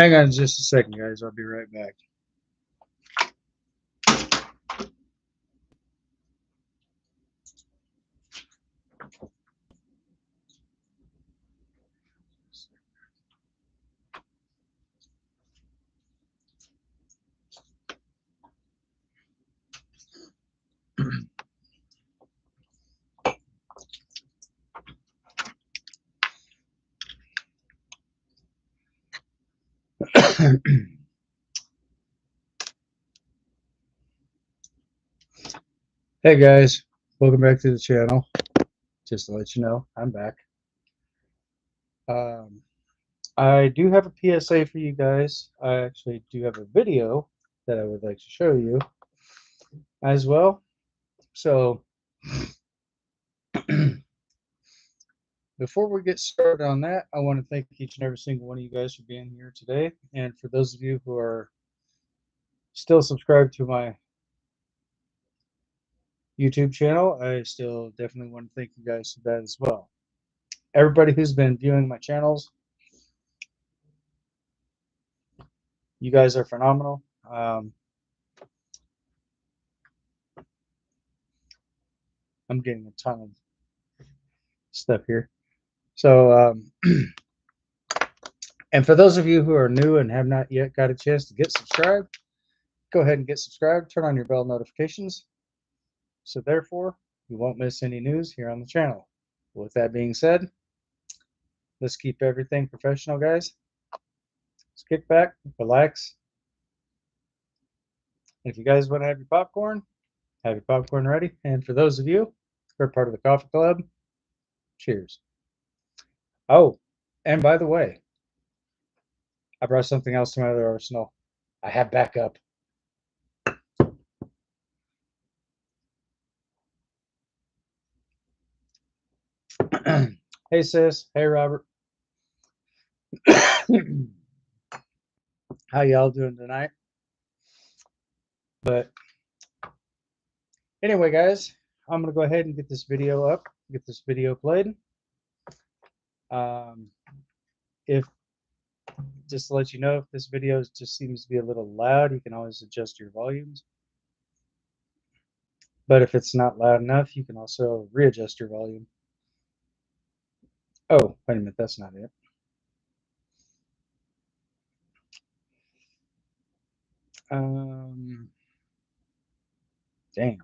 Hang on just a second, guys. I'll be right back. Hey guys, welcome back to the channel. Just to let you know, I'm back. I do have a PSA for you guys. I actually do have a video that I would like to show you as well. So before we get started on that, I want to thank each and every single one of you guys for being here today. And for those of you who are still subscribed to my YouTube channel, I still definitely want to thank you guys for that as well. Everybody who's been viewing my channels, you guys are phenomenal. I'm getting a ton of stuff here. So, and for those of you who are new and have not yet got a chance to get subscribed, go ahead and get subscribed. Turn on your bell notifications. So therefore, you won't miss any news here on the channel. With that being said, let's keep everything professional, guys. Let's kick back, relax. And if you guys want to have your popcorn ready. And for those of you who are part of the coffee club, cheers. Oh, and by the way, I brought something else to my other arsenal. I have backup. Hey sis, hey Robert. How y'all doing tonight? But anyway, guys, I'm gonna go ahead and get this video up, get this video played. If just to let you know, if this video just seems to be a little loud, you can always adjust your volumes. But if it's not loud enough, you can also readjust your volume. Oh, wait a minute, that's not it. Damn.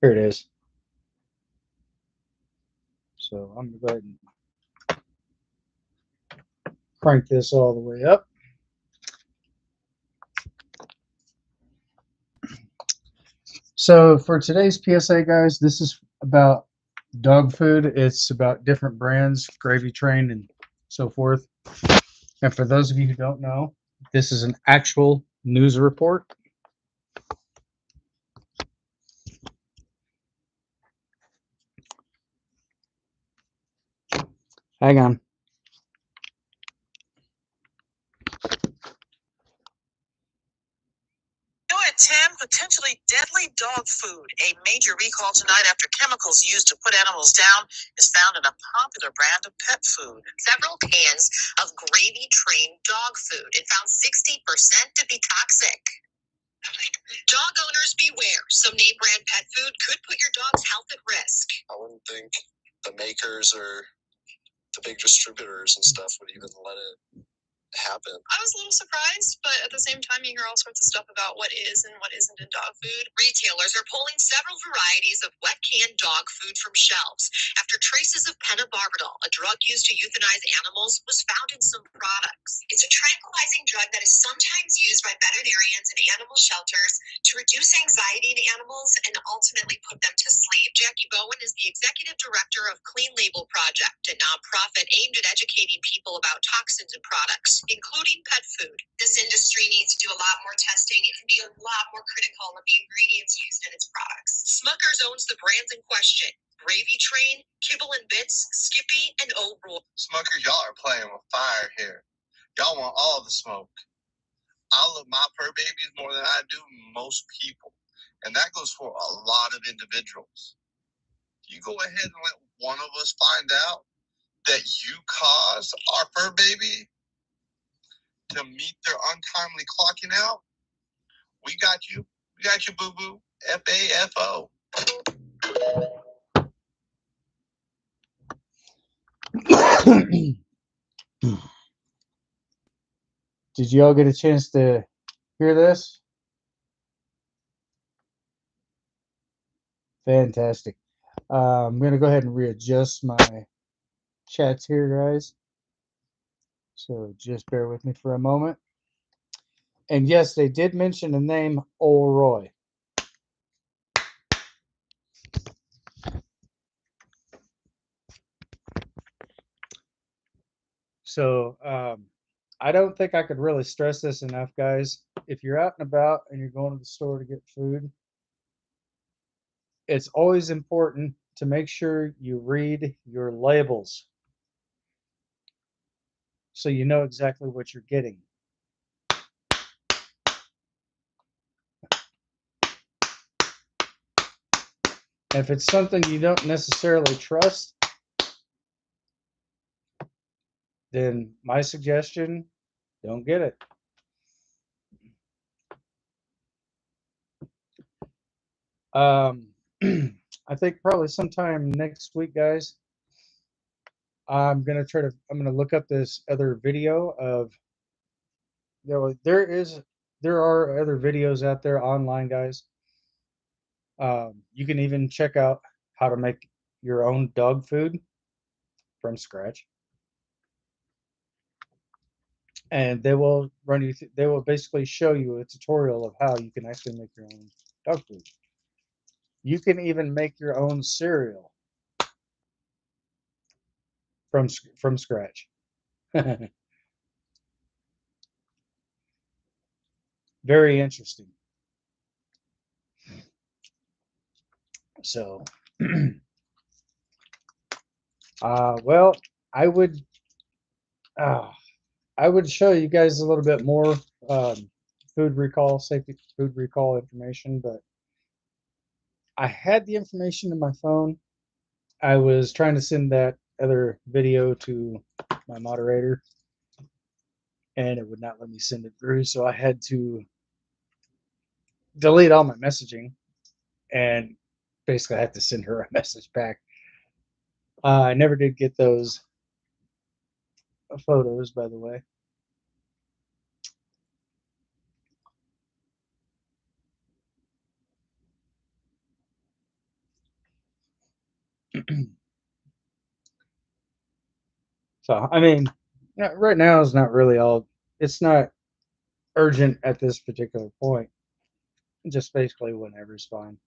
Here it is. So I'm gonna go ahead and crank this all the way up. So for today's PSA, guys, this is about dog food. It's about different brands, Gravy Train, and so forth. And for those of you who don't know, this is an actual news report. Hang on. Tim, potentially deadly dog food. A major recall tonight after chemicals used to put animals down is found in a popular brand of pet food. Several cans of Gravy Train dog food. It found 60% to be toxic. Dog owners beware. Some name brand pet food could put your dog's health at risk. I wouldn't think the makers or the big distributors and stuff would even let it happen. I was a little surprised, but at the same time, you hear all sorts of stuff about what is and what isn't in dog food. Retailers are pulling several varieties of wet canned dog food from shelves after traces of pentobarbital, a drug used to euthanize animals, was found in some products. It's a tranquilizing drug that is sometimes used by veterinarians and animal shelters to reduce anxiety in animals and ultimately put them to sleep. Jackie Bowen is the executive director of Clean Label Project, a nonprofit aimed at educating people about toxins in products, including pet food. This industry needs to do a lot more testing. It can be a lot more critical of the ingredients used in its products. Smucker's owns the brands in question: Gravy Train, Kibble and Bits, Skippy, and O'Rourke. Smucker, y'all are playing with fire here. Y'all want all the smoke. I love my fur babies more than I do most people. And that goes for a lot of individuals. You go ahead and let one of us find out, that you cause our fur baby to meet their untimely clocking out, we got you. We got you, boo-boo. FAFO. Did you all get a chance to hear this? Fantastic. I'm going to go ahead and readjust my chats here, guys. So just bear with me for a moment. And yes, they did mention the name O'Roy. So I don't think I could really stress this enough, guys. If you're out and about and you're going to the store to get food, it's always important to make sure you read your labels so you know exactly what you're getting. If it's something you don't necessarily trust, then my suggestion, don't get it. I think probably sometime next week, guys, I'm gonna look up this other video of there are other videos out there online, guys. You can even check out how to make your own dog food from scratch, and they will they will basically show you a tutorial of how you can actually make your own dog food. You can even make your own cereal from scratch. Very interesting. So, well, I would uh, I would show you guys a little bit more safety food recall information, but I had the information in my phone. I was trying to send that other video to my moderator, and it would not let me send it through, so I had to delete all my messaging, and basically I had to send her a message back. I never did get those photos, by the way. So, I mean, right now is not really it's not urgent at this particular point. Just basically whenever's fine.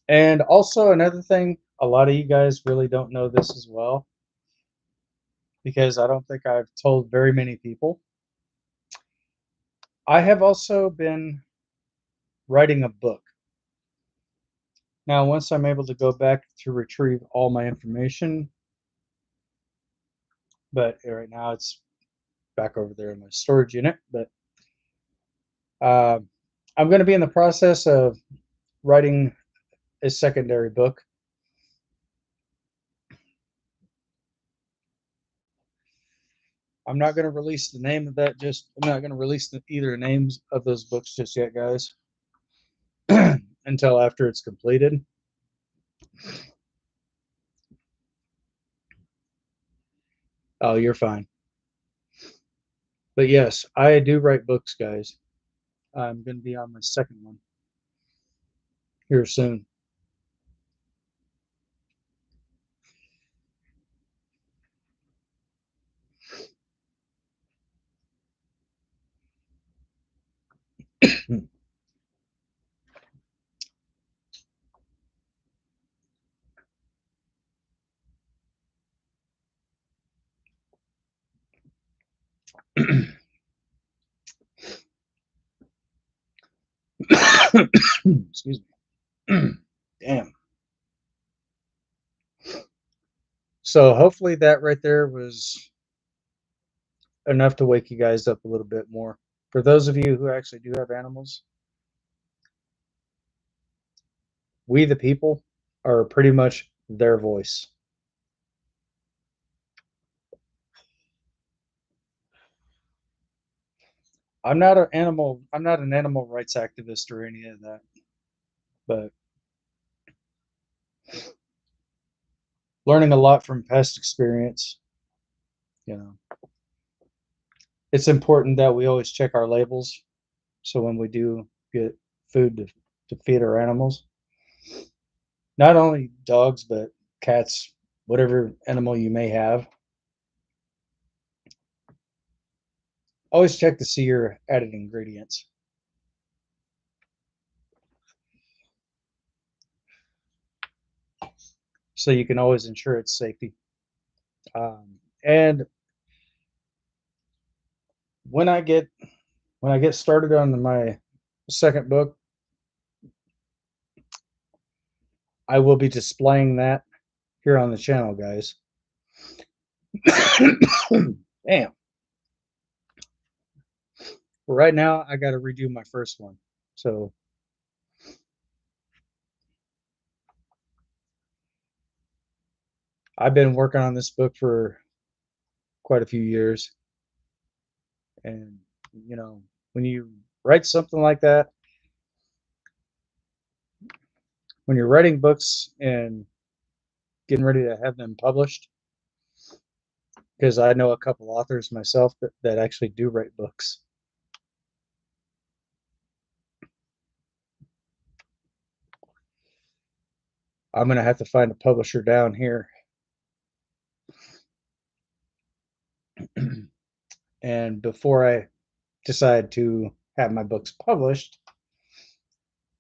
And also another thing, a lot of you guys really don't know this as well, because I don't think I've told very many people. I have also been writing a book. Now, once I'm able to go back to retrieve all my information, but right now it's back over there in my storage unit, but I'm going to be in the process of writing a secondary book. I'm not going to release the name of that. I'm not going to release either names of those books just yet, guys, until after it's completed. Oh, you're fine. But yes, I do write books, guys. I'm going to be on my second one here soon. Excuse me. Damn. So hopefully that right there was enough to wake you guys up a little bit more. For those of you who actually do have animals, we the people are pretty much their voice. I'm not an animal rights activist or any of that. But learning a lot from past experience, you know. It's important that we always check our labels. So when we do get food to feed our animals, not only dogs, but cats, whatever animal you may have, always check to see your added ingredients. So you can always ensure its safety. And when I get started on my second book, I will be displaying that here on the channel, guys. Damn. Right now, I got to redo my first one. So I've been working on this book for quite a few years. And, you know, when you write something like that, when you're writing books and getting ready to have them published, because I know a couple authors myself that actually do write books. I'm going to have to find a publisher down here. And before I decide to have my books published,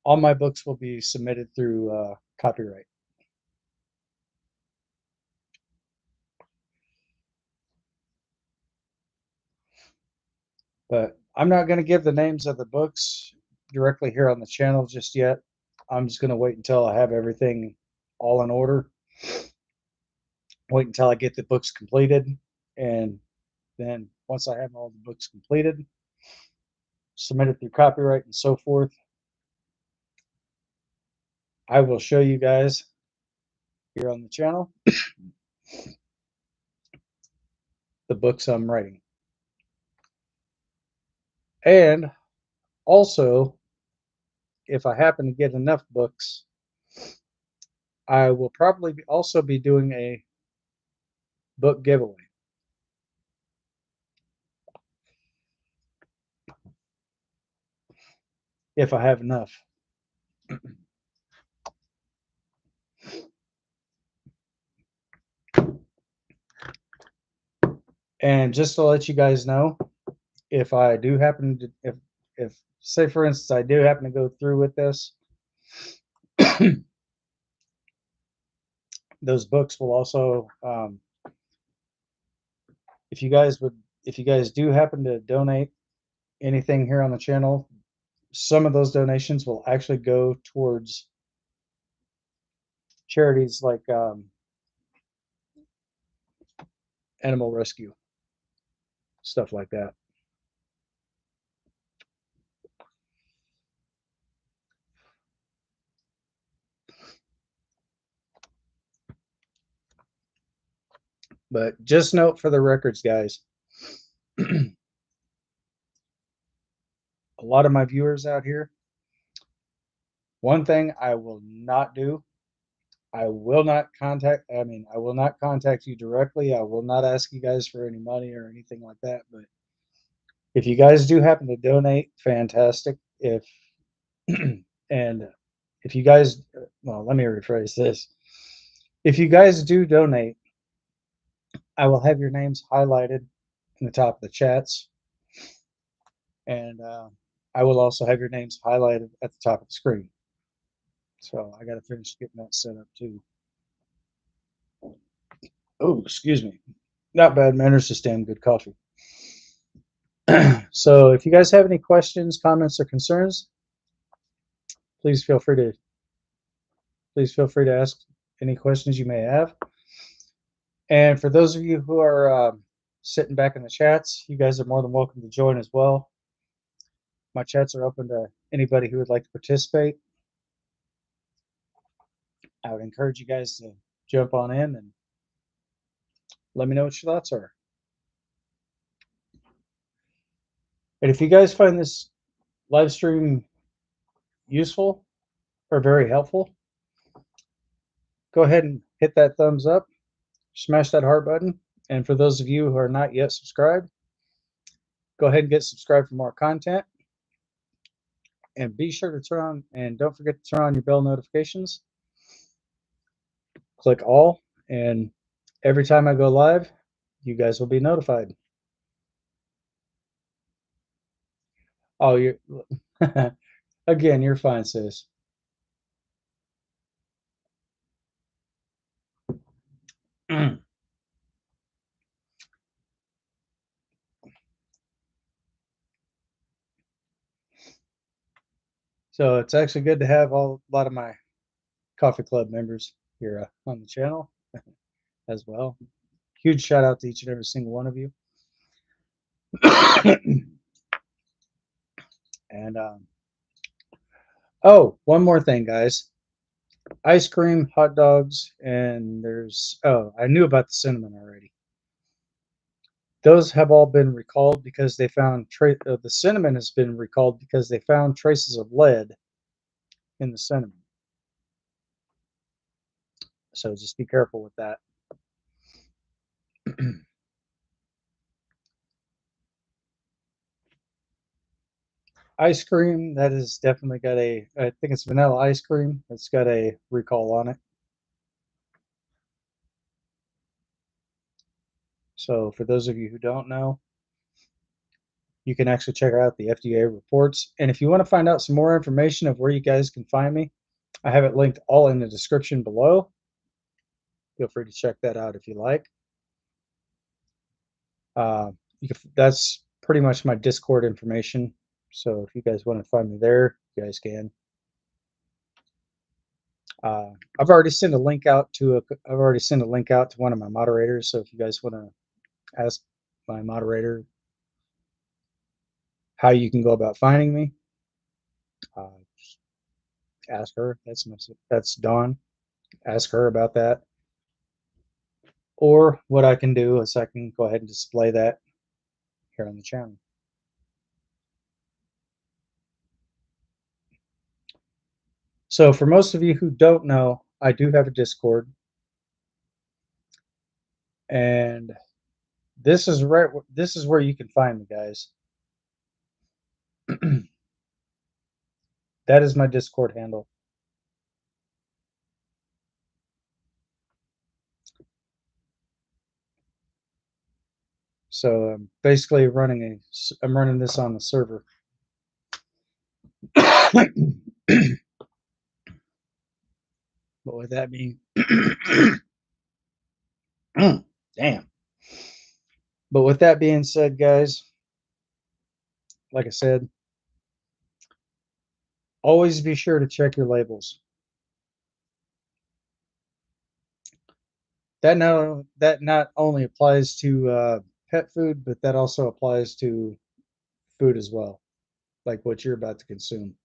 all my books will be submitted through copyright. But I'm not going to give the names of the books directly here on the channel just yet. I'm just going to wait until I have everything all in order. Wait until I get the books completed. And then once I have all the books completed, submitted through copyright and so forth, I will show you guys here on the channel the books I'm writing. And also, if I happen to get enough books, I will probably also be doing a book giveaway. If I have enough. And just to let you guys know, if I do happen to, if say for instance, I do happen to go through with this, those books will also, if you guys do happen to donate anything here on the channel, some of those donations will actually go towards charities like animal rescue, stuff like that. But just note for the records, guys, a lot of my viewers out here, one thing I will not do, I will not contact you directly. I will not ask you guys for any money or anything like that. But if you guys do happen to donate, fantastic. If and if you guys, well, let me rephrase this. If you guys do donate, I will have your names highlighted in the top of the chats. And I will also have your names highlighted at the top of the screen. So I got to finish getting that set up too. Oh, excuse me. Not bad manners, just damn good coffee. So if you guys have any questions, comments, or concerns, please feel free to ask any questions you may have. And for those of you who are sitting back in the chats, you guys are more than welcome to join as well. My chats are open to anybody who would like to participate. I would encourage you guys to jump on in and let me know what your thoughts are. And if you guys find this live stream useful or very helpful, go ahead and hit that thumbs up, smash that heart button. And for those of you who are not yet subscribed, go ahead and get subscribed for more content. And be sure to turn on, and don't forget to turn on your bell notifications. Click all, and every time I go live, you guys will be notified. Oh, you're again, you're fine, sis. So it's actually good to have a lot of my coffee club members here on the channel as well. Huge shout out to each and every single one of you. And oh, one more thing, guys. Ice cream, hot dogs, and there's, oh, I knew about the cinnamon already. Those have all been recalled because they found the cinnamon has been recalled because they found traces of lead in the cinnamon. So just be careful with that. Ice cream, that has definitely got I think it's vanilla ice cream. It's got a recall on it. So for those of you who don't know, you can actually check out the FDA reports. And if you want to find out some more information of where you guys can find me, I have it linked all in the description below. Feel free to check that out if you like. That's pretty much my Discord information. So if you guys want to find me there, you guys can. I've already sent a link out to one of my moderators. So if you guys want to ask my moderator how you can go about finding me, ask her. That's Dawn. Ask her about that. Or what I can do is I can go ahead and display that here on the channel. So for most of you who don't know, I do have a Discord. And this is where you can find me, guys. That is my Discord handle. So I'm basically running this on the server. But with that being damn. But with that being said, guys, like I said, always be sure to check your labels. That not only applies to pet food, but that also applies to food as well, like what you're about to consume.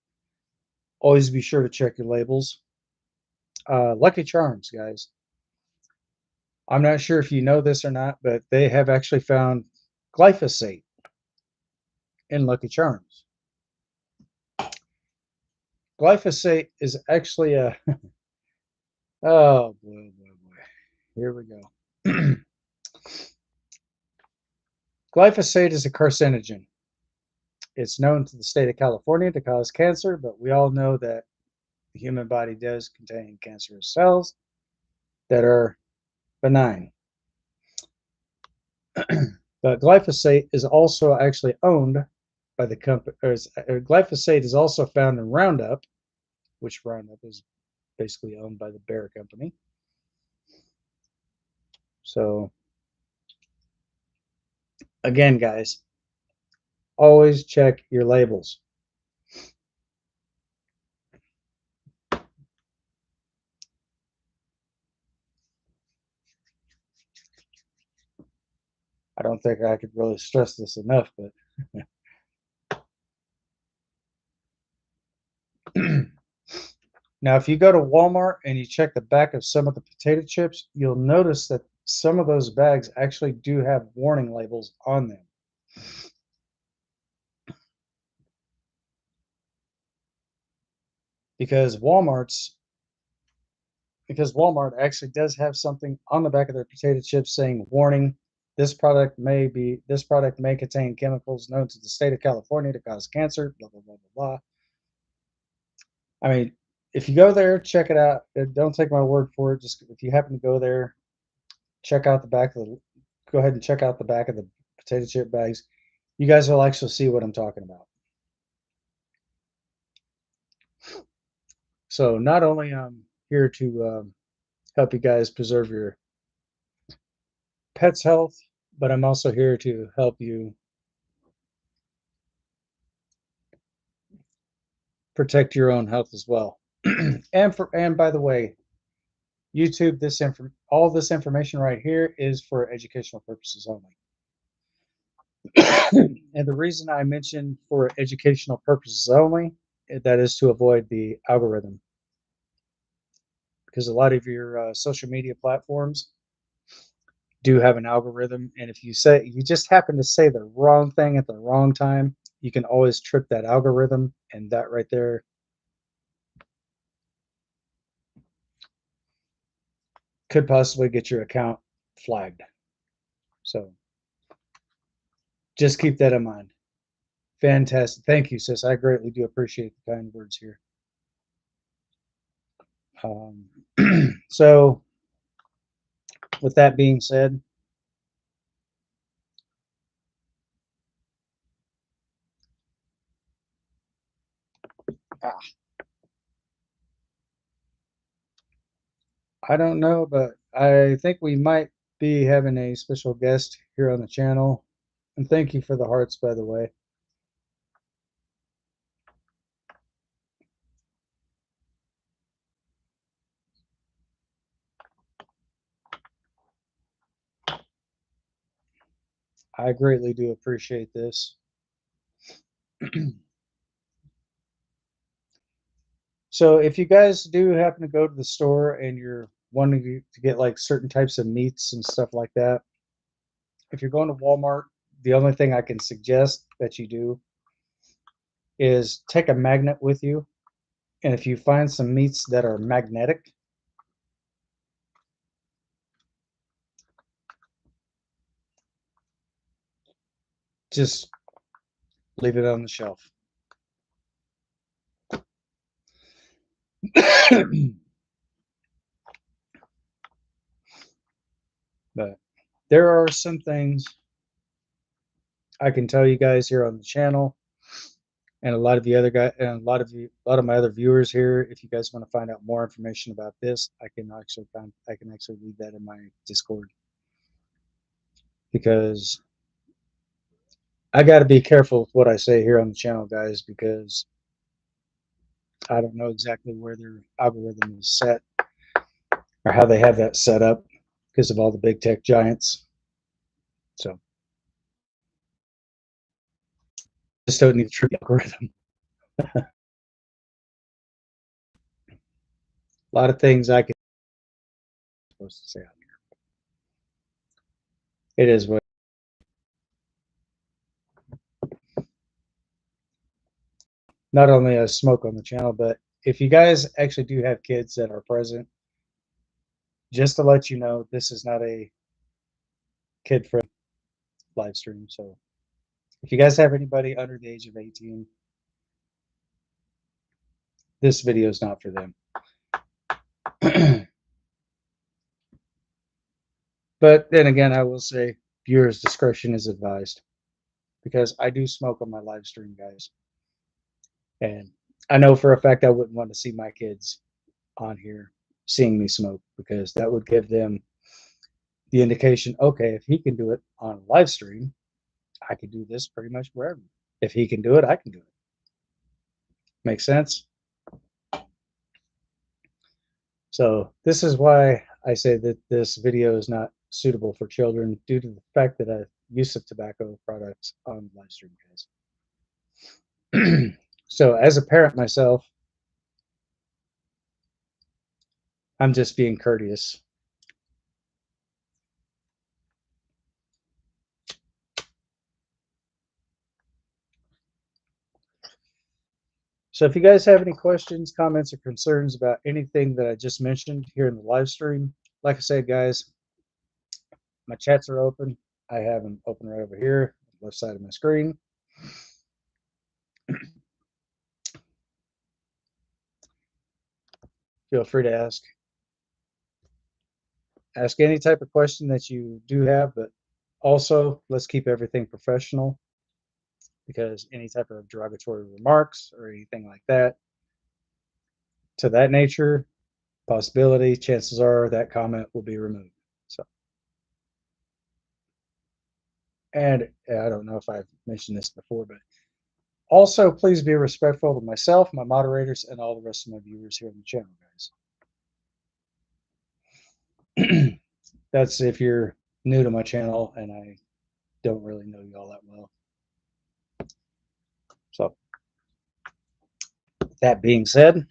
Always be sure to check your labels. Lucky Charms, guys. I'm not sure if you know this or not, but they have actually found glyphosate in Lucky Charms. Glyphosate is actually a oh boy. Here we go. Glyphosate is a carcinogen. It's known to the state of California to cause cancer, but we all know that the human body does contain cancerous cells that are benign. But glyphosate is also actually owned by the company. Glyphosate is also found in Roundup, which Roundup is basically owned by the Bayer company. So again, guys, always check your labels. I don't think I could really stress this enough, but now if you go to Walmart and you check the back of some of the potato chips, you'll notice that some of those bags actually do have warning labels on them. Because Walmart actually does have something on the back of their potato chips saying, warning, this product may contain chemicals known to the state of California to cause cancer, blah blah blah blah blah. I mean, if you go there, check it out. Don't take my word for it. Just if you happen to go there, check out the back of the go ahead and check out the back of the potato chip bags. You guys will actually see what I'm talking about. So not only I'm here to help you guys preserve your pet's health, but I'm also here to help you protect your own health as well. And by the way, YouTube, all this information right here is for educational purposes only. And the reason I mention for educational purposes only, that is to avoid the algorithm. Because a lot of your social media platforms do have an algorithm, and if you just happen to say the wrong thing at the wrong time, you can always trip that algorithm, and that right there could possibly get your account flagged. So just keep that in mind. Fantastic. Thank you, sis. I greatly do appreciate the kind words here. So with that being said, I don't know, but I think we might be having a special guest here on the channel. And thank you for the hearts, by the way. I greatly do appreciate this. So if you guys do happen to go to the store and you're wanting to get like certain types of meats and stuff like that, if you're going to Walmart, the only thing I can suggest that you do is take a magnet with you. And if you find some meats that are magnetic, just leave it on the shelf. But there are some things I can tell you guys here on the channel, and a lot of the other guys, and a lot of my other viewers here. If you guys want to find out more information about this, I can actually leave that in my Discord, because I got to be careful with what I say here on the channel, guys, because I don't know exactly where their algorithm is set or how they have that set up because of all the big tech giants. So just don't need a true algorithm. A lot of things I can supposed to say on here. It is what. Not only I smoke on the channel, but if you guys actually do have kids that are present, just to let you know, this is not a kid-friendly live stream. So if you guys have anybody under the age of 18, this video is not for them. But then again, I will say viewers' discretion is advised, because I do smoke on my live stream, guys. And I know for a fact I wouldn't want to see my kids on here seeing me smoke, because that would give them the indication, okay, if he can do it on a live stream, I can do this pretty much wherever. If he can do it, I can do it. Make sense? So this is why I say that this video is not suitable for children, due to the fact that use of tobacco products on live stream, guys. So as a parent myself, I'm just being courteous. So if you guys have any questions, comments, or concerns about anything that I just mentioned here in the live stream, like I said, guys, my chats are open. I have them open right over here, left side of my screen. Feel free to ask any type of question that you do have, but also let's keep everything professional, because any type of derogatory remarks or anything like that to that nature, possibility, chances are that comment will be removed. So, and I don't know if I've mentioned this before, but also please be respectful of myself, my moderators, and all the rest of my viewers here on the channel, guys. That's if you're new to my channel and I don't really know you all that well. So, that being said,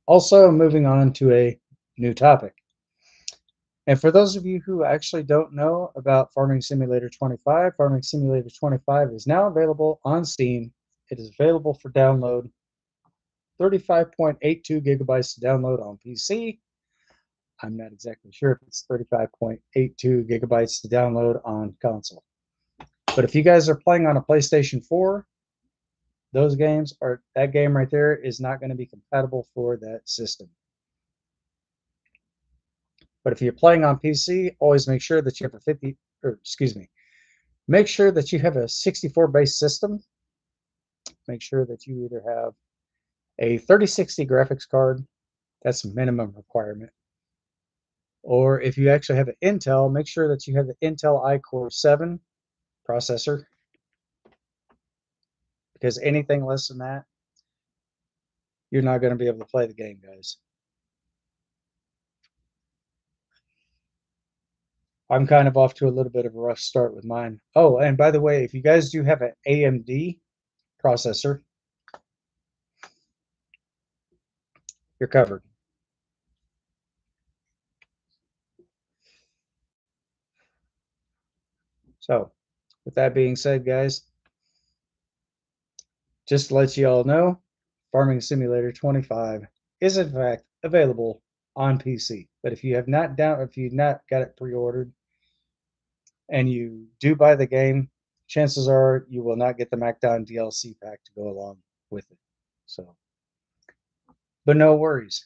also moving on to a new topic. And for those of you who actually don't know about Farming Simulator 25, Farming Simulator 25 is now available on Steam. It is available for download, 35.82 gigabytes to download on PC. I'm not exactly sure if it's 35.82 gigabytes to download on console. But if you guys are playing on a PlayStation 4, those games are, that game right there is not going to be compatible for that system. But if you're playing on PC, always make sure that you have make sure that you have a 64 base system. Make sure that you either have a 3060 graphics card, that's a minimum requirement. Or if you actually have an Intel, make sure that you have the Intel iCore 7 processor, because anything less than that, you're not going to be able to play the game, guys. I'm kind of off to a little bit of a rough start with mine. Oh, and by the way, if you guys do have an AMD processor, you're covered. So, with that being said, guys, just to let you all know, Farming Simulator 25 is in fact available on PC. But if you have not got it pre-ordered and you do buy the game, chances are you will not get the Smackdown DLC pack to go along with it. So, but no worries.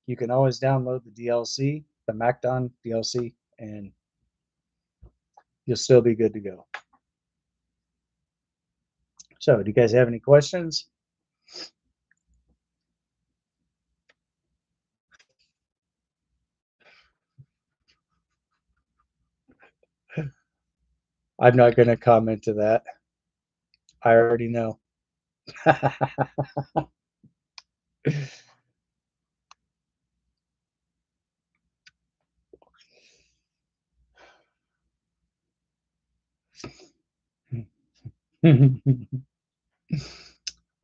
You can always download the DLC, the Smackdown DLC, and you'll still be good to go. So, do you guys have any questions? I'm not going to comment to that. I already know.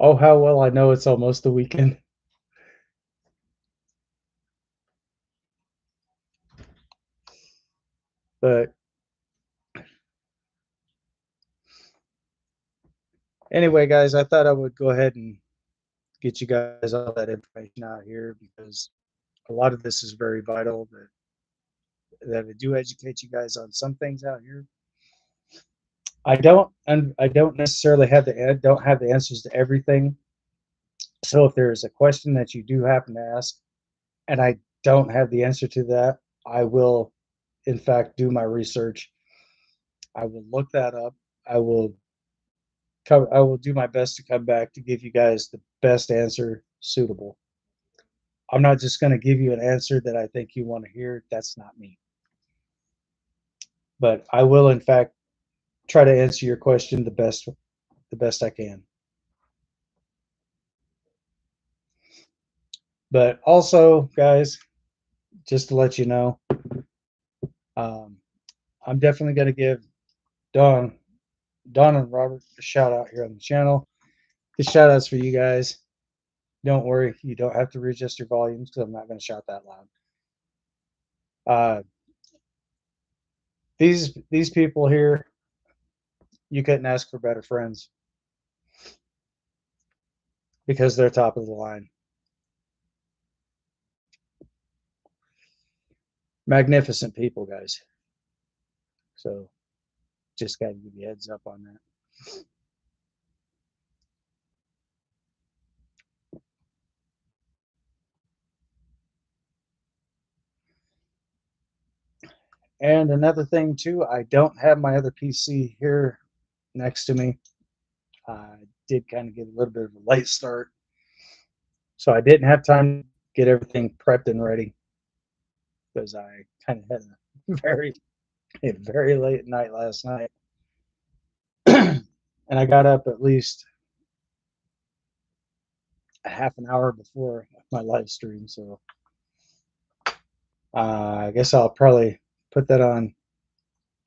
Oh, how well I know it's almost the weekend. But anyway, guys, I thought I would go ahead and get you guys all that information out here, because a lot of this is very vital, that I do educate you guys on some things out here. I don't necessarily have the answers to everything. So if there is a question that you do happen to ask and I don't have the answer to that, I will in fact do my research. I will look that up. I will do my best to come back to give you guys the best answer suitable. I'm not just going to give you an answer that I think you want to hear. That's not me. But I will in fact try to answer your question the best I can. But also, guys, just to let you know, I'm definitely going to give Don and Robert a shout out here on the channel. The shout outs for you guys. Don't worry, you don't have to readjust your volumes because I'm not going to shout that loud. These people here, you couldn't ask for better friends because they're top of the line. Magnificent people, guys. So just got to give you a heads up on that. And another thing too, I don't have my other PC here next to me. I did kind of get a little bit of a late start, so I didn't have time to get everything prepped and ready because I kind of had a very late night last night, and I got up at least a half an hour before my live stream. So I guess I'll probably put that on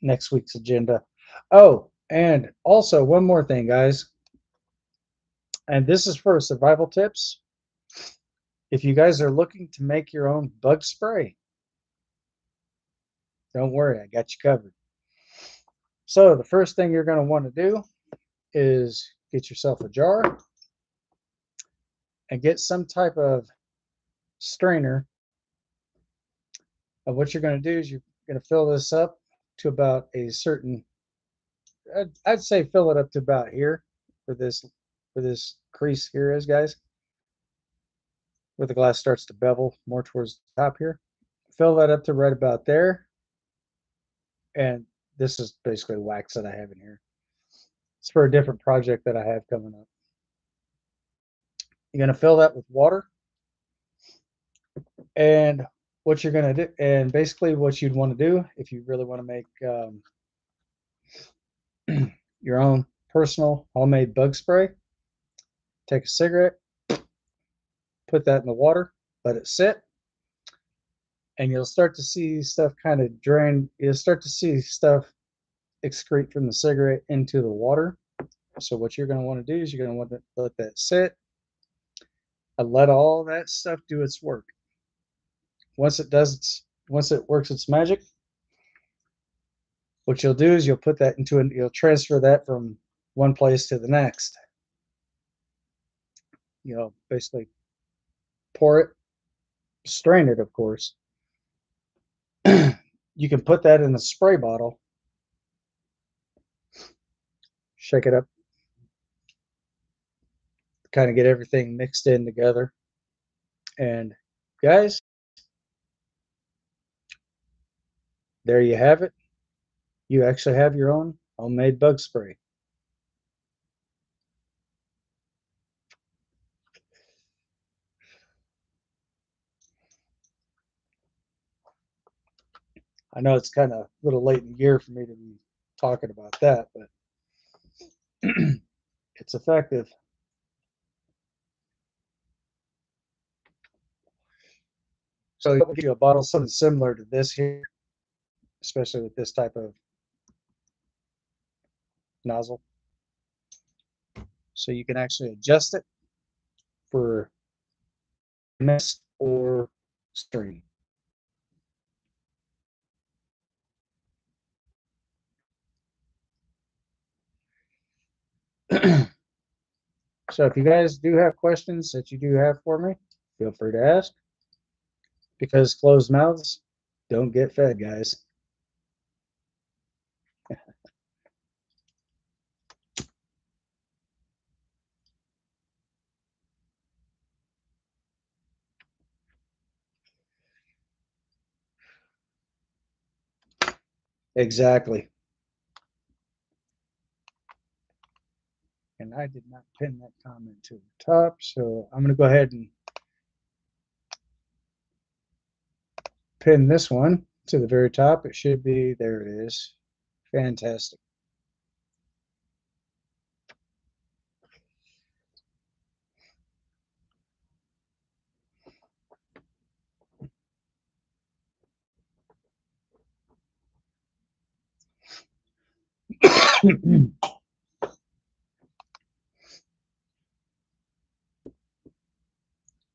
next week's agenda. Oh, and also one more thing, guys, and this is for survival tips. If you guys are looking to make your own bug spray, don't worry, I got you covered. So the first thing you're going to want to do is get yourself a jar and get some type of strainer. And what you're going to do is you're going to fill this up to about a certain, I'd say fill it up to about here where this crease here is, guys, where the glass starts to bevel more towards the top here. Fill that up to right about there. And this is basically wax that I have in here. It's for a different project that I have coming up. You're going to fill that with water. And what you're going to do, and basically what you'd want to do if you really want to make your own personal homemade bug spray, take a cigarette, put that in the water, let it sit, and you'll start to see stuff kind of drain. You'll start to see stuff excrete from the cigarette into the water. So what you're going to want to do is you're going to want to let that sit and let all that stuff do its work. Once it works its magic, what you'll do is you'll put that you'll transfer that from one place to the next. Basically pour it, strain it, of course. You can put that in a spray bottle, shake it up, kind of get everything mixed in together. And guys, there you have it. You actually have your own homemade bug spray. I know it's kind of a little late in the year for me to be talking about that, but it's effective. So I'll give you a bottle something similar to this here, especially with this type of nozzle. So you can actually adjust it for mist or stream. So if you guys do have questions that you do have for me, feel free to ask, because closed mouths don't get fed, guys. Exactly. And I did not pin that comment to the top, so I'm going to go ahead and pin this one to the very top. It should be, there it is. Fantastic.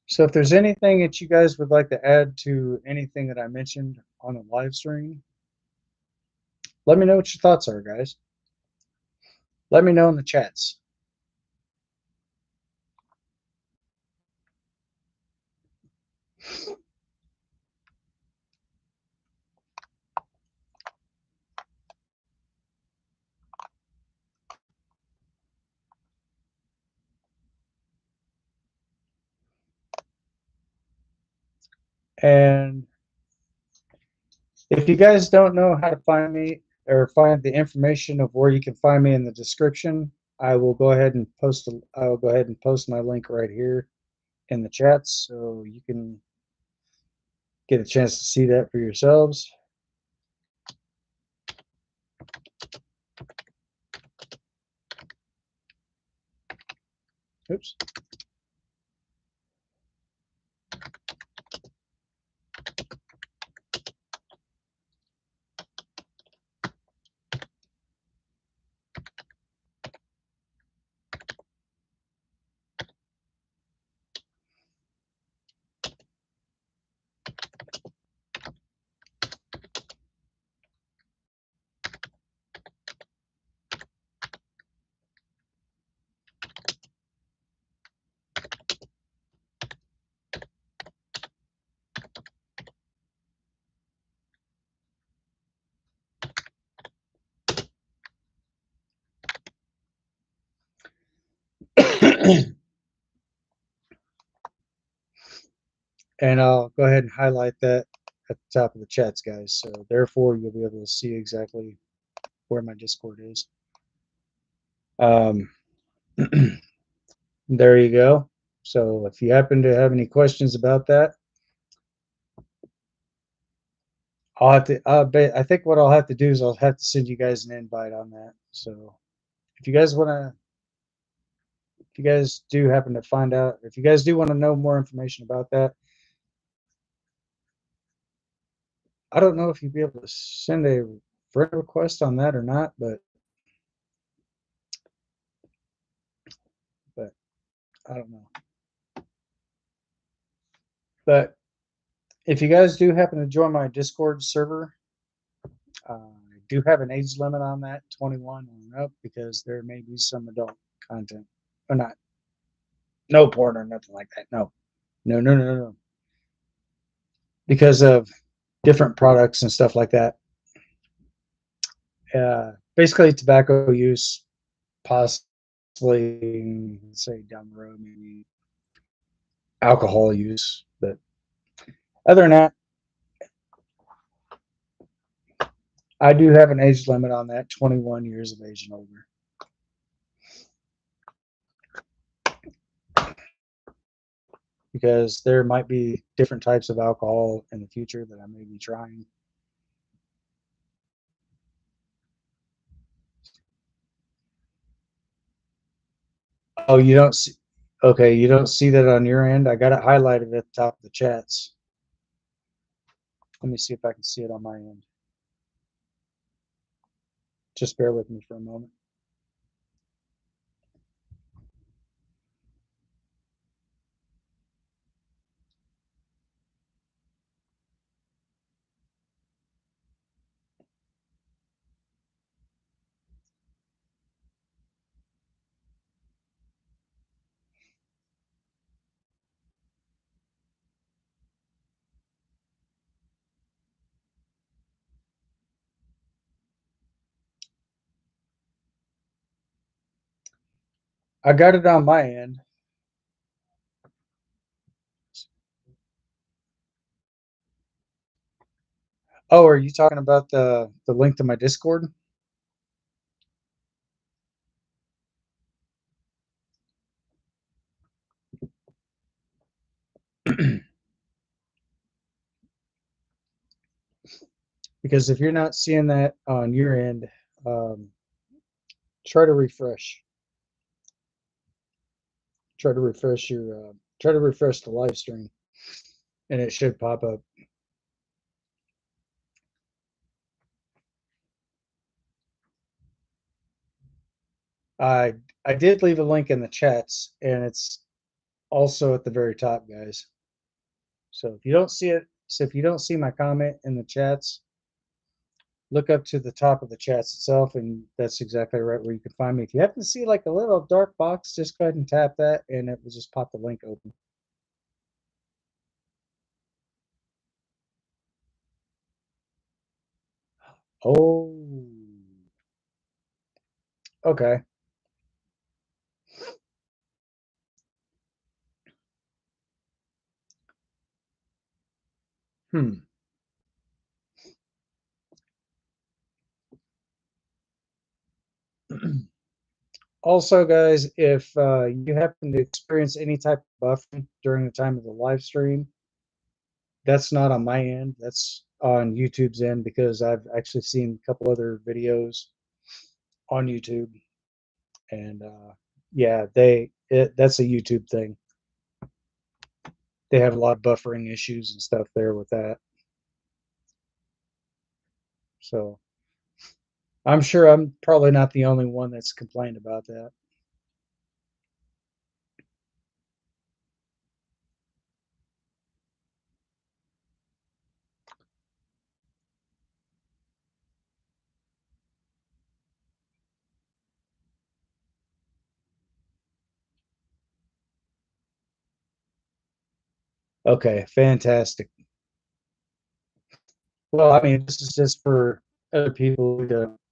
So if there's anything that you guys would like to add to anything that I mentioned on the live stream, let me know what your thoughts are, guys. Let me know in the chats. And if you guys don't know how to find me or find the information of where you can find me in the description, I will go ahead and post. I will go ahead and post my link right here in the chats, so you can get a chance to see that for yourselves. Oops. And I'll go ahead and highlight that at the top of the chats, guys. So therefore, you'll be able to see exactly where my Discord is. There you go. So if you happen to have any questions about that, I'll have to. I think what I'll have to do is I'll have to send you guys an invite on that. So if you guys want to, if you guys do happen to find out, if you guys do want to know more information about that, I don't know if you'd be able to send a friend request on that or not, but I don't know. But if you guys do happen to join my Discord server, I do have an age limit on that, 21 and up, because there may be some adult content, or not, no porn or nothing like that. No, no, no, no, no, because of different products and stuff like that. Basically, tobacco use, possibly, say down the road, maybe alcohol use, but other than that, I do have an age limit on that, 21 years of age and older. Because there might be different types of alcohol in the future that I may be trying. Oh, you don't see, okay, you don't see that on your end? I got it highlighted at the top of the chats. Let me see if I can see it on my end. Just bear with me for a moment. I got it on my end. Oh, are you talking about the link to my Discord? Because if you're not seeing that on your end, try to refresh. Try to refresh your try to refresh the live stream, and it should pop up. I did leave a link in the chats, and it's also at the very top, guys. So if you don't see it, so if you don't see my comment in the chats, look up to the top of the chats itself, and that's exactly right where you can find me. If you happen to see like a little dark box, just go ahead and tap that, and it will just pop the link open. Oh, okay. Hmm. Also, guys, if you happen to experience any type of buffering during the time of the live stream, that's not on my end. That's on YouTube's end because I've actually seen a couple other videos on YouTube, and yeah, that's a YouTube thing. They have a lot of buffering issues and stuff there with that. So I'm sure I'm probably not the only one that's complained about that. Okay, fantastic. Well, I mean, this is just for other people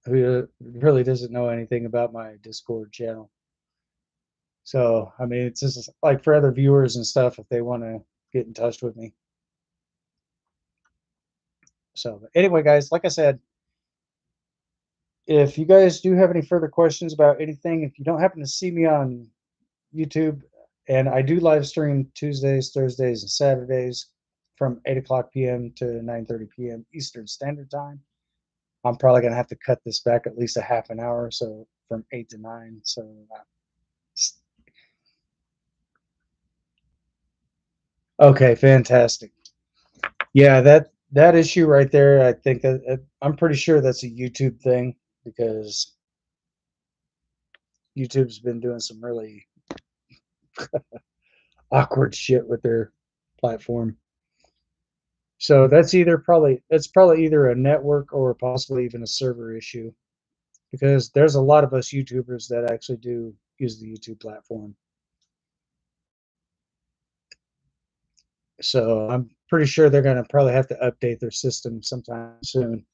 who really doesn't know anything about my Discord channel. So, I mean, it's just like for other viewers and stuff if they want to get in touch with me. So, anyway, guys, like I said, if you guys do have any further questions about anything, if you don't happen to see me on YouTube, and I do live stream Tuesdays, Thursdays, and Saturdays from 8 o'clock p.m. to 9:30 p.m. Eastern Standard Time. I'm probably gonna have to cut this back at least a half an hour, so from 8 to 9. So, okay, fantastic. Yeah, that issue right there, I think I'm pretty sure that's a YouTube thing because YouTube's been doing some really awkward shit with their platform. So that's probably either a network or possibly even a server issue because there's a lot of us YouTubers that actually do use the YouTube platform. So I'm pretty sure they're going to probably have to update their system sometime soon.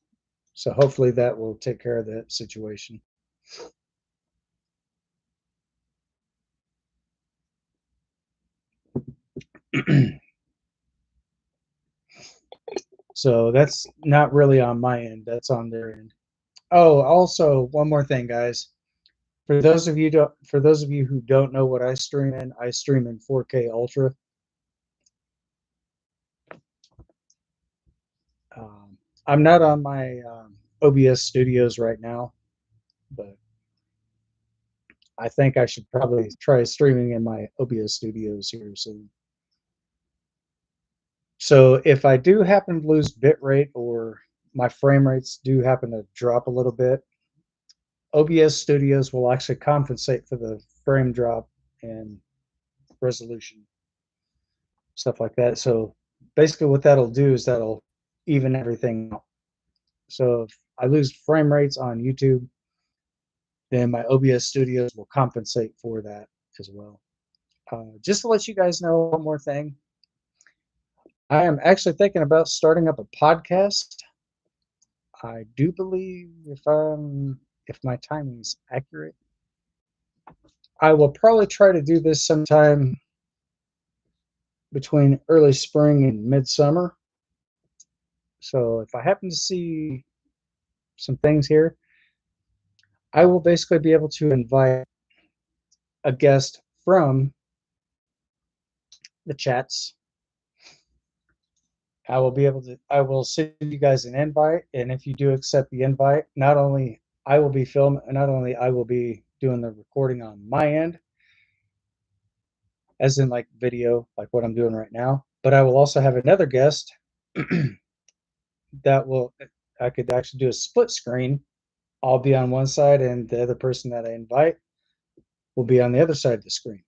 So hopefully that will take care of that situation. So that's not really on my end. That's on their end. Oh, also one more thing, guys. For those of you who don't know what I stream in 4K Ultra. Um, I'm not on my OBS studios right now, but I think I should probably try streaming in my OBS studios here soon. So if I do happen to lose bitrate or my frame rates do happen to drop a little bit, OBS Studios will actually compensate for the frame drop and resolution, stuff like that. So basically what that'll do is that'll even everything out. So if I lose frame rates on YouTube, then my OBS Studios will compensate for that as well. Just to let you guys know one more thing, I am actually thinking about starting up a podcast. I do believe if my timing is accurate, I will probably try to do this sometime between early spring and midsummer. So if I happen to see some things here, I will basically be able to invite a guest from the chats. I will send you guys an invite, and if you do accept the invite, not only I will be doing the recording on my end, as in like video, like what I'm doing right now, but I will also have another guest that will I could actually do a split screen. I'll be on one side and the other person that I invite will be on the other side of the screen.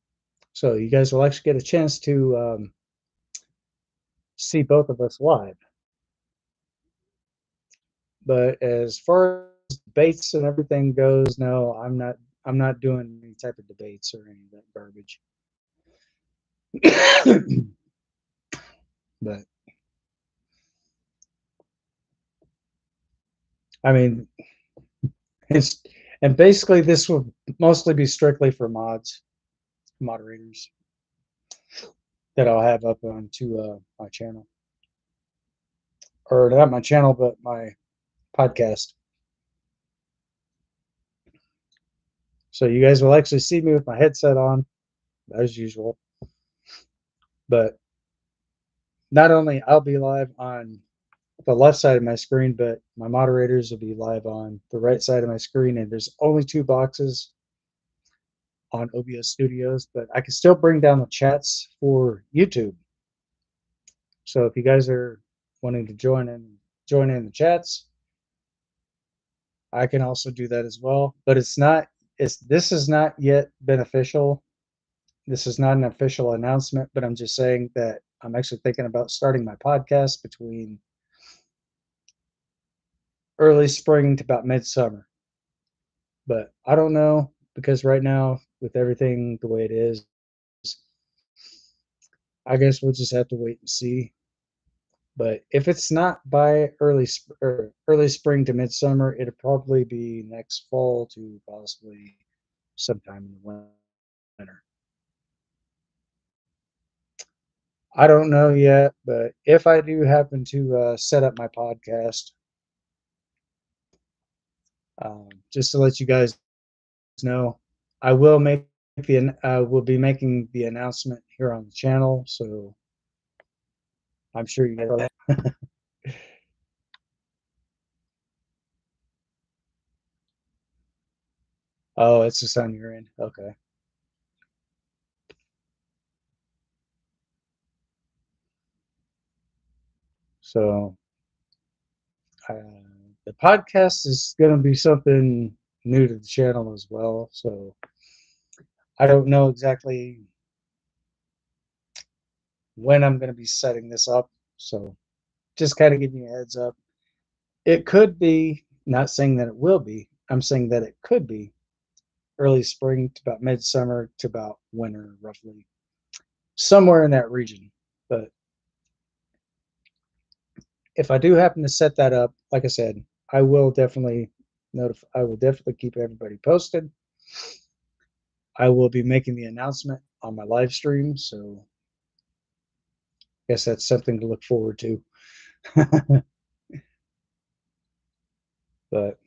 So you guys will actually get a chance to see both of us live. But as far as debates and everything goes, no, I'm not doing any type of debates or any of that garbage. But I mean, it's and basically this will mostly be strictly for moderators that I'll have up onto my channel, or not my channel, but my podcast. So you guys will actually see me with my headset on, as usual. But not only I'll be live on the left side of my screen, but my moderators will be live on the right side of my screen. And there's only 2 boxes on OBS Studios, but I can still bring down the chats for YouTube. So if you guys are wanting to join in the chats, I can also do that as well. But this is not yet beneficial. This is not an official announcement, but I'm just saying that I'm actually thinking about starting my podcast between early spring to about midsummer. But I don't know, because right now, with everything the way it is, I guess we'll just have to wait and see. But if it's not by early spring to midsummer, it'll probably be next fall to possibly sometime in the winter. I don't know yet, but if I do happen to set up my podcast, just to let you guys know, I will be making the announcement here on the channel, so I'm sure you guys. Oh, it's just on your end. Okay. So uh, the podcast is going to be something new to the channel as well. So I don't know exactly when I'm going to be setting this up. So just kind of give you a heads up. It could be, not saying that it will be, I'm saying that it could be early spring to about midsummer to about winter, roughly somewhere in that region. But if I do happen to set that up, like I said, I will definitely keep everybody posted. I will be making the announcement on my live stream, so I guess that's something to look forward to. But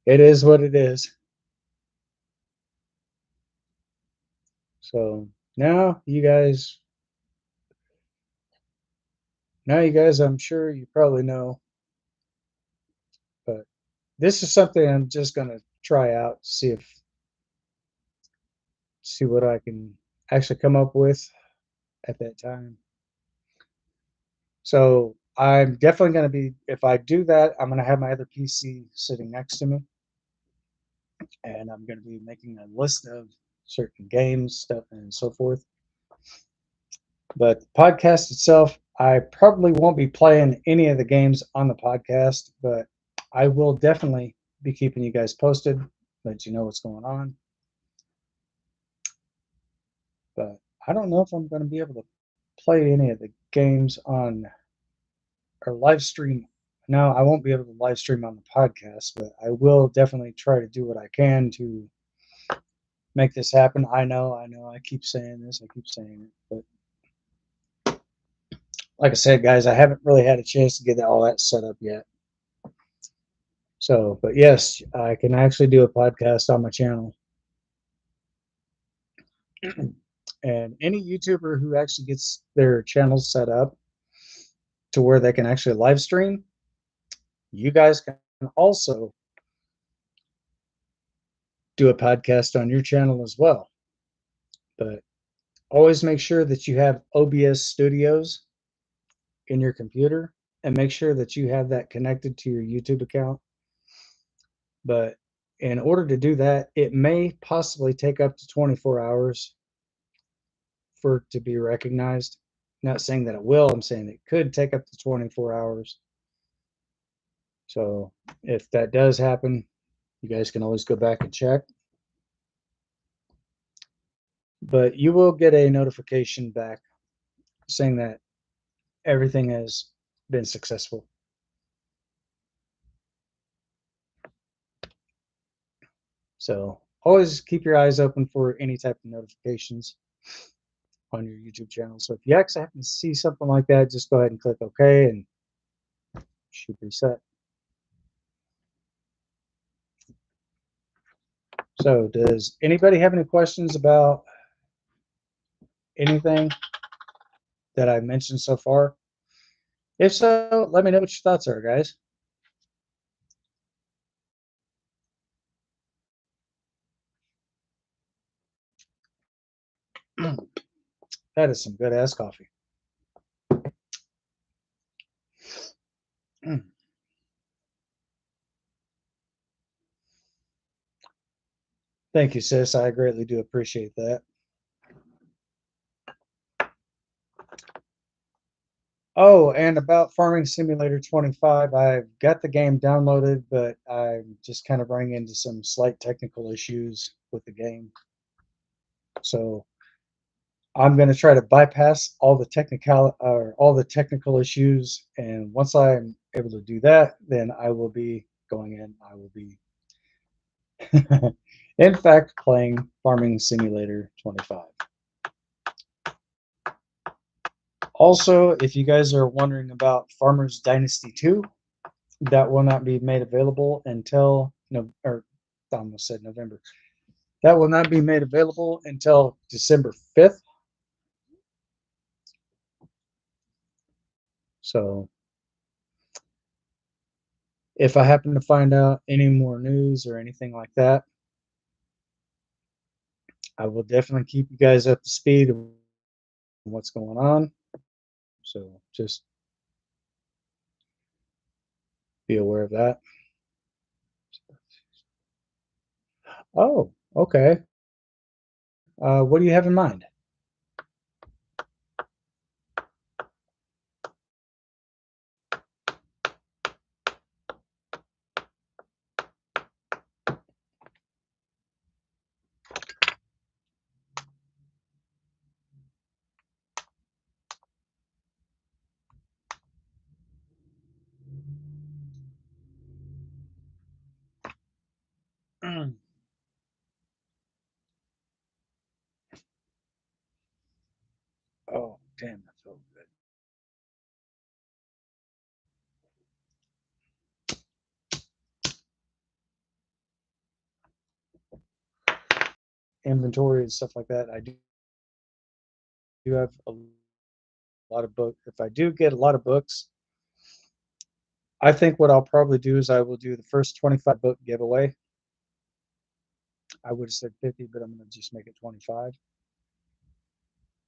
it is what it is. So now you guys, I'm sure you probably know, but this is something I'm just gonna try out, see what I can actually come up with at that time. So I'm definitely going to be, if I do that, I'm going to have my other PC sitting next to me, and I'm going to be making a list of certain games, stuff, and so forth. But the podcast itself, I probably won't be playing any of the games on the podcast, but I will definitely be keeping you guys posted, let you know what's going on. But I don't know if I'm going to be able to play any of the games on or live stream. No, I won't be able to live stream on the podcast, but I will definitely try to do what I can to make this happen. I know, I keep saying this, I keep saying it, but like I said, guys, I haven't really had a chance to get all that set up yet. So, but yes, I can actually do a podcast on my channel. And any YouTuber who actually gets their channel set up to where they can actually live stream, you guys can also do a podcast on your channel as well. But always make sure that you have OBS Studios in your computer, and make sure that you have that connected to your YouTube account. But in order to do that, it may possibly take up to 24 hours for it to be recognized. Not saying that it will, I'm saying it could take up to 24 hours. So if that does happen, you guys can always go back and check. But you will get a notification back saying that everything has been successful. So always keep your eyes open for any type of notifications on your YouTube channel. So if you actually happen to see something like that, just go ahead and click OK and should be set. So does anybody have any questions about anything that I mentioned so far? If so, let me know what your thoughts are, guys. That is some good ass coffee. Thank you, sis. I greatly do appreciate that. Oh, and about Farming Simulator 25, I've got the game downloaded, but I'm just kind of running into some slight technical issues with the game. So I'm going to try to bypass all the technical issues, and once I'm able to do that, then I will be going in. I will be, in fact, playing Farming Simulator 25. Also, if you guys are wondering about Farmers Dynasty 2, that will not be made available until or I almost said November. That will not be made available until December 5th. So if I happen to find out any more news or anything like that, I will definitely keep you guys up to speed of what's going on. So just be aware of that. Oh, okay. What do you have in mind? Oh, damn, that felt good. Inventory and stuff like that. I do have a lot of books. If I do get a lot of books, I think what I'll probably do is I will do the first 25 book giveaway. I would have said 50, but I'm going to just make it 25.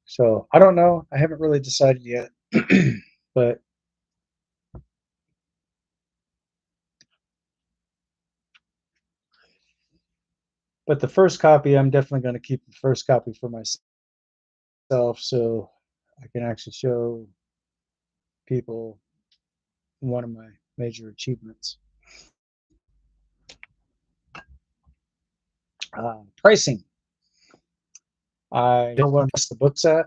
So I don't know. I haven't really decided yet, but the first copy, I'm definitely going to keep the first copy for myself, so I can actually show people one of my major achievements. Pricing. I don't know what the book's at,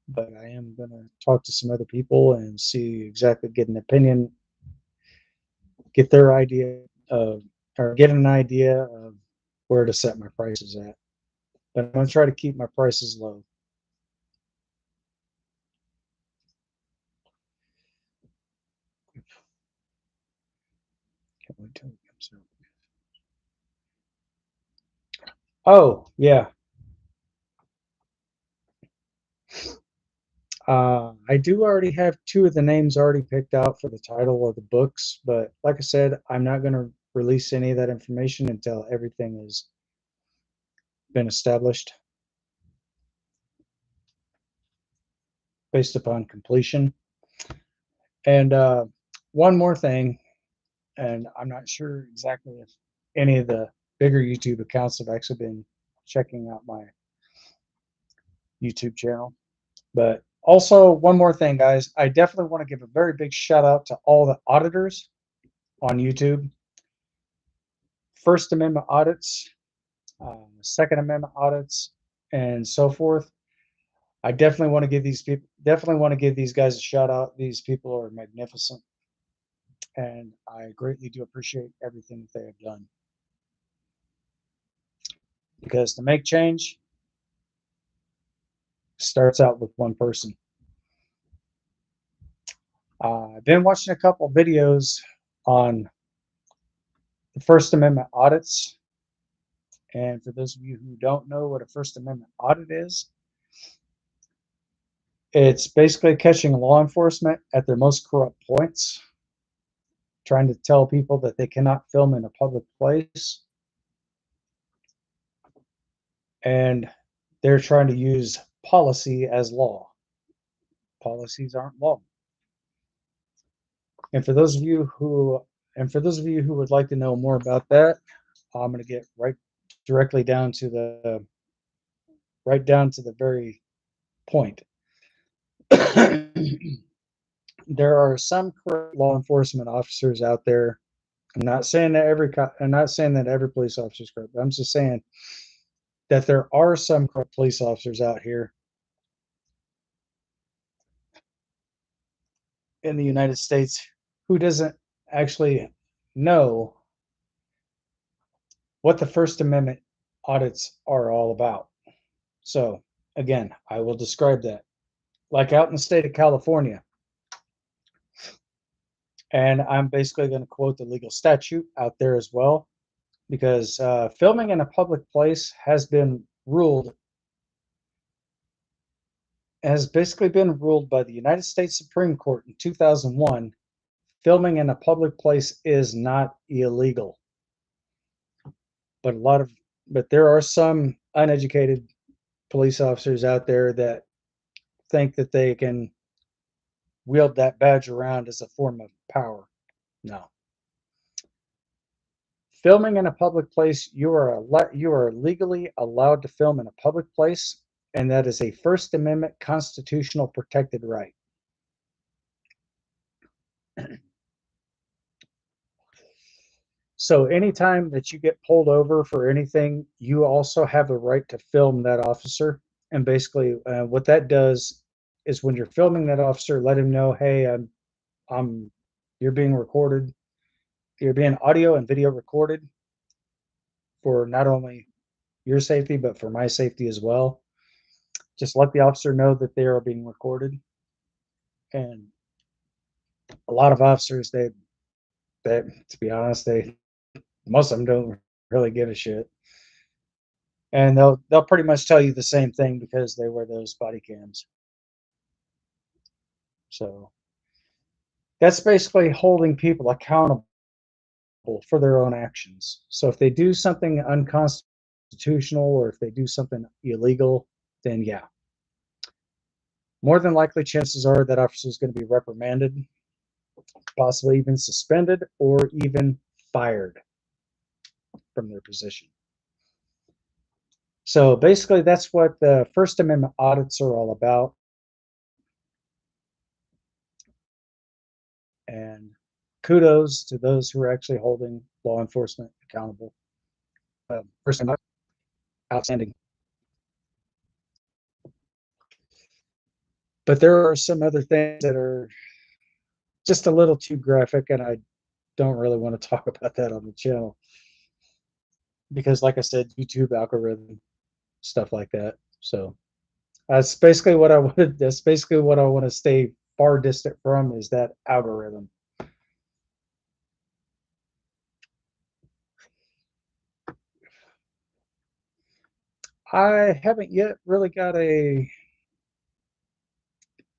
but I am going to talk to some other people and see exactly, get an opinion, get their idea of, or get an idea of where to set my prices at. But I'm going to try to keep my prices low. Can't wait till it comes out. Oh, yeah. I do already have two of the names already picked out for the title of the books, but like I said, I'm not going to release any of that information until everything has been established based upon completion. And one more thing, and I'm not sure exactly if any of the bigger YouTube accounts have actually been checking out my YouTube channel. But also, one more thing, guys, I definitely want to give a very big shout out to all the auditors on YouTube. First Amendment audits, Second Amendment audits, and so forth. I definitely want to give these guys a shout out. These people are magnificent, and I greatly do appreciate everything that they have done. Because to make change starts out with one person. I've been watching a couple of videos on the First Amendment audits. And for those of you who don't know what a First Amendment audit is, it's basically catching law enforcement at their most corrupt points, trying to tell people that they cannot film in a public place. And they're trying to use policy as law. Policies aren't law. And for those of you who would like to know more about that, I'm going to get directly down to the very point. There are some corrupt law enforcement officers out there. I'm not saying that every police officer is corrupt. I'm just saying that there are some corrupt police officers out here in the United States who doesn't actually know what the First Amendment audits are all about. So again, I will describe that. Like out in the state of California, and I'm basically going to quote the legal statute out there as well, because filming in a public place has basically been ruled by the United States Supreme Court in 2001. Filming in a public place is not illegal, but there are some uneducated police officers out there that think that they can wield that badge around as a form of power. No. Filming in a public place, you are legally allowed to film in a public place, and that is a First Amendment constitutional protected right. So anytime that you get pulled over for anything, you also have the right to film that officer. And basically, what that does is when you're filming that officer, let him know, hey, you're being recorded. You're being audio and video recorded for not only your safety, but for my safety as well. Just let the officer know that they are being recorded. And a lot of officers, to be honest, most of them don't really give a shit. And they'll pretty much tell you the same thing because they wear those body cams. So that's basically holding people accountable for their own actions. So if they do something unconstitutional or if they do something illegal, then yeah. More than likely, chances are that officer is going to be reprimanded, possibly even suspended, or even fired from their position. So basically, that's what the First Amendment audits are all about. And kudos to those who are actually holding law enforcement accountable. First Amendment, outstanding. But there are some other things that are just a little too graphic, and I don't really want to talk about that on the channel. Because like I said, YouTube algorithm, stuff like that. So that's basically what I want to stay far distant from, is that algorithm. I haven't yet really got a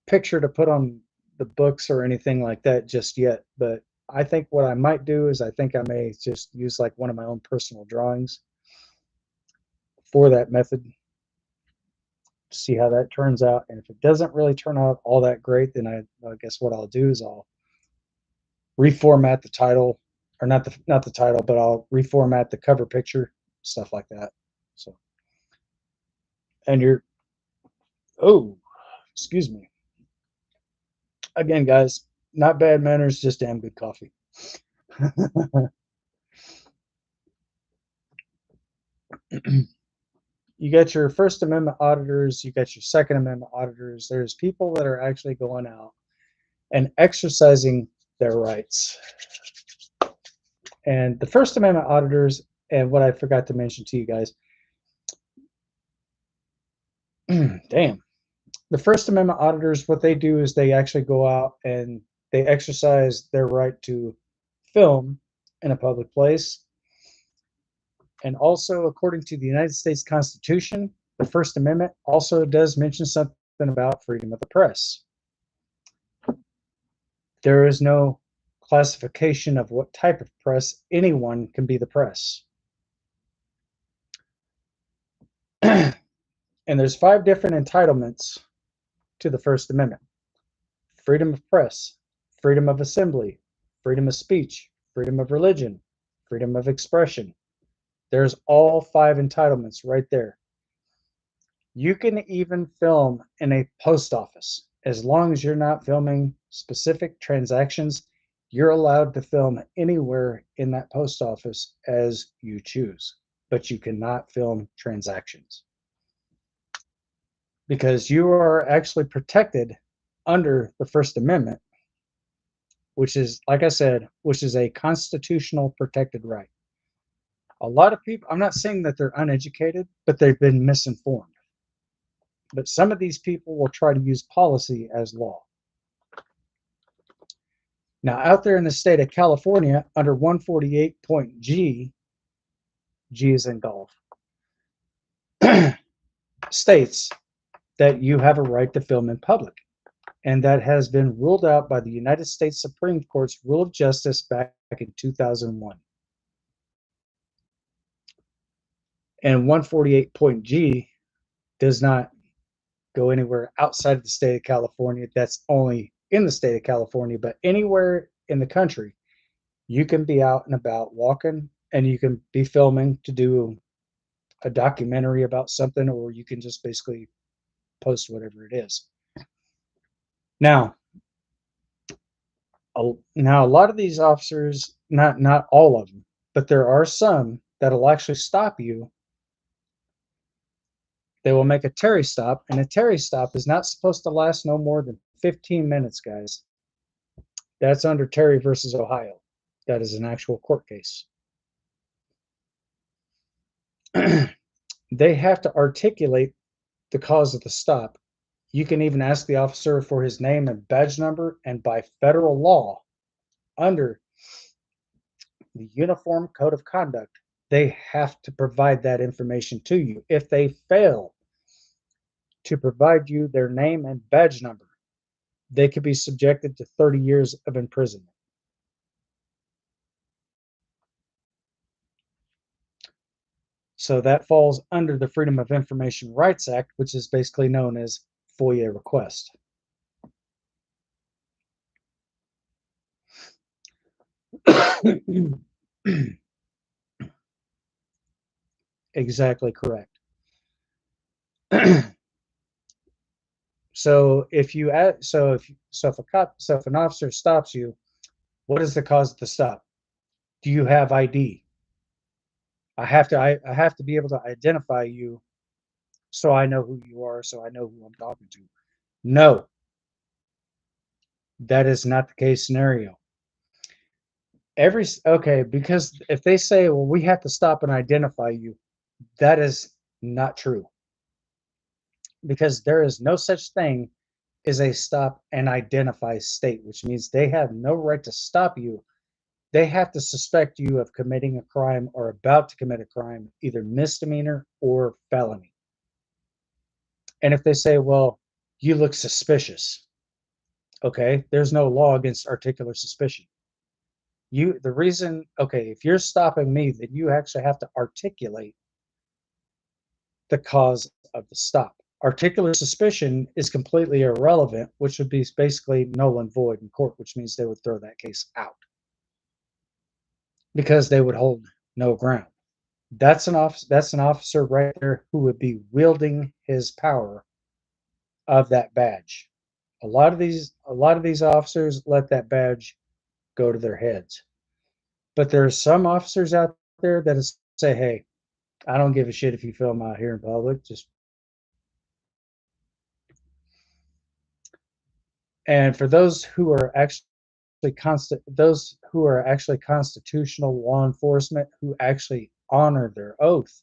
picture to put on the books or anything like that just yet, but I think what I might do is I think I may just use like one of my own personal drawings for that method, see how that turns out. And if it doesn't really turn out all that great, then I guess what I'll do is I'll reformat the title or not the title, but I'll reformat the cover picture, stuff like that. So, and excuse me. Again, guys, not bad manners, just damn good coffee. You got your First Amendment auditors, you got your Second Amendment auditors. There's people that are actually going out and exercising their rights. And the First Amendment auditors, and what I forgot to mention to you guys, damn. The First Amendment auditors, what they do is they actually go out and they exercise their right to film in a public place. And also, according to the United States Constitution, the First Amendment also does mention something about freedom of the press. There is no classification of what type of press. Anyone can be the press. And there's 5 different entitlements to the First Amendment: freedom of press, freedom of assembly, freedom of speech, freedom of religion, freedom of expression. There's all 5 entitlements right there. You can even film in a post office. As long as you're not filming specific transactions, you're allowed to film anywhere in that post office as you choose, but you cannot film transactions because you are actually protected under the First Amendment, which is, like I said, which is a constitutional protected right. A lot of people, I'm not saying that they're uneducated, but they've been misinformed. But some of these people will try to use policy as law. Now, out there in the state of California, under 148.G, G is in golf, states that you have a right to film in public. And that has been ruled out by the United States Supreme Court's Rule of Justice back in 2001. And 148.G does not go anywhere outside of the state of California. That's only in the state of California, but anywhere in the country, you can be out and about walking and you can be filming to do a documentary about something, or you can just basically post whatever it is. Now a lot of these officers, not all of them, but there are some that'll actually stop you. They will make a Terry stop, and a Terry stop is not supposed to last no more than 15 minutes, guys. That's under Terry versus Ohio. That is an actual court case. They have to articulate the cause of the stop. You can even ask the officer for his name and badge number, and by federal law, under the Uniform Code of Conduct, they have to provide that information to you. If they fail to provide you their name and badge number, they could be subjected to 30 years of imprisonment. So that falls under the Freedom of Information Rights Act, which is basically known as FOIA request. Exactly correct. So if an officer stops you, what is the cause of the stop? Do you have ID? I have to be able to identify you so I know who you are, so I know who I'm talking to. No, that is not the case scenario. Because if they say, well, we have to stop and identify you, that is not true. Because there is no such thing as a stop and identify state, which means they have no right to stop you. They have to suspect you of committing a crime or about to commit a crime, either misdemeanor or felony. And if they say, well, you look suspicious, okay, there's no law against articular suspicion. If you're stopping me, then you actually have to articulate the cause of the stop. Articular suspicion is completely irrelevant, which would be basically null and void in court, which means they would throw that case out. because they would hold no ground. That's an officer right there who would be wielding his power of that badge. A lot of these officers let that badge go to their heads. But there's some officers out there that say, "Hey, I don't give a shit if you film out here in public. Just." And for those who are actually constitutional law enforcement who actually honor their oath,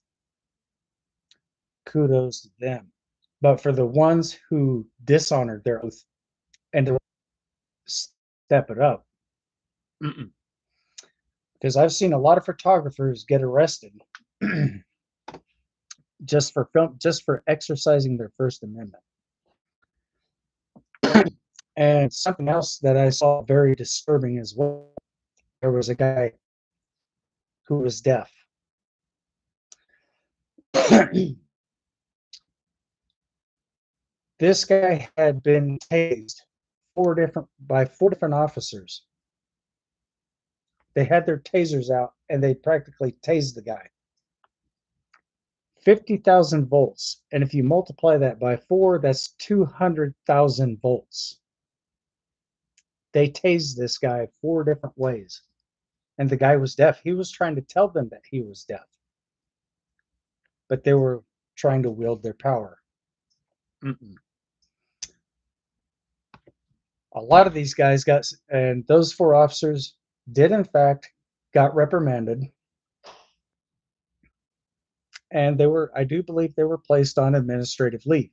kudos to them. But for the ones who dishonored their oath and to step it up, because I've seen a lot of photographers get arrested just for exercising their First Amendment. And something else that I saw very disturbing as well. There was a guy who was deaf. This guy had been tased by four different officers. They had their tasers out and they practically tased the guy. 50,000 volts. And if you multiply that by 4, that's 200,000 volts. They tased this guy 4 different ways. And the guy was deaf. He was trying to tell them that he was deaf. But they were trying to wield their power. A lot of these guys and those 4 officers did in fact got reprimanded. And I do believe they were placed on administrative leave.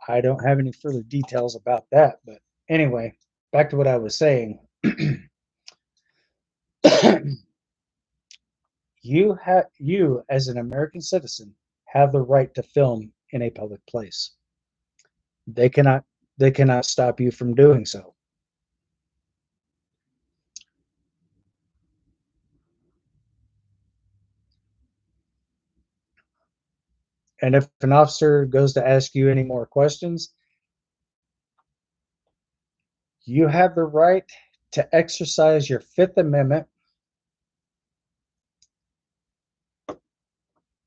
I don't have any further details about that, but anyway, back to what I was saying. You as an American citizen have the right to film in a public place. They cannot stop you from doing so. And if an officer goes to ask you any more questions, you have the right to exercise your Fifth Amendment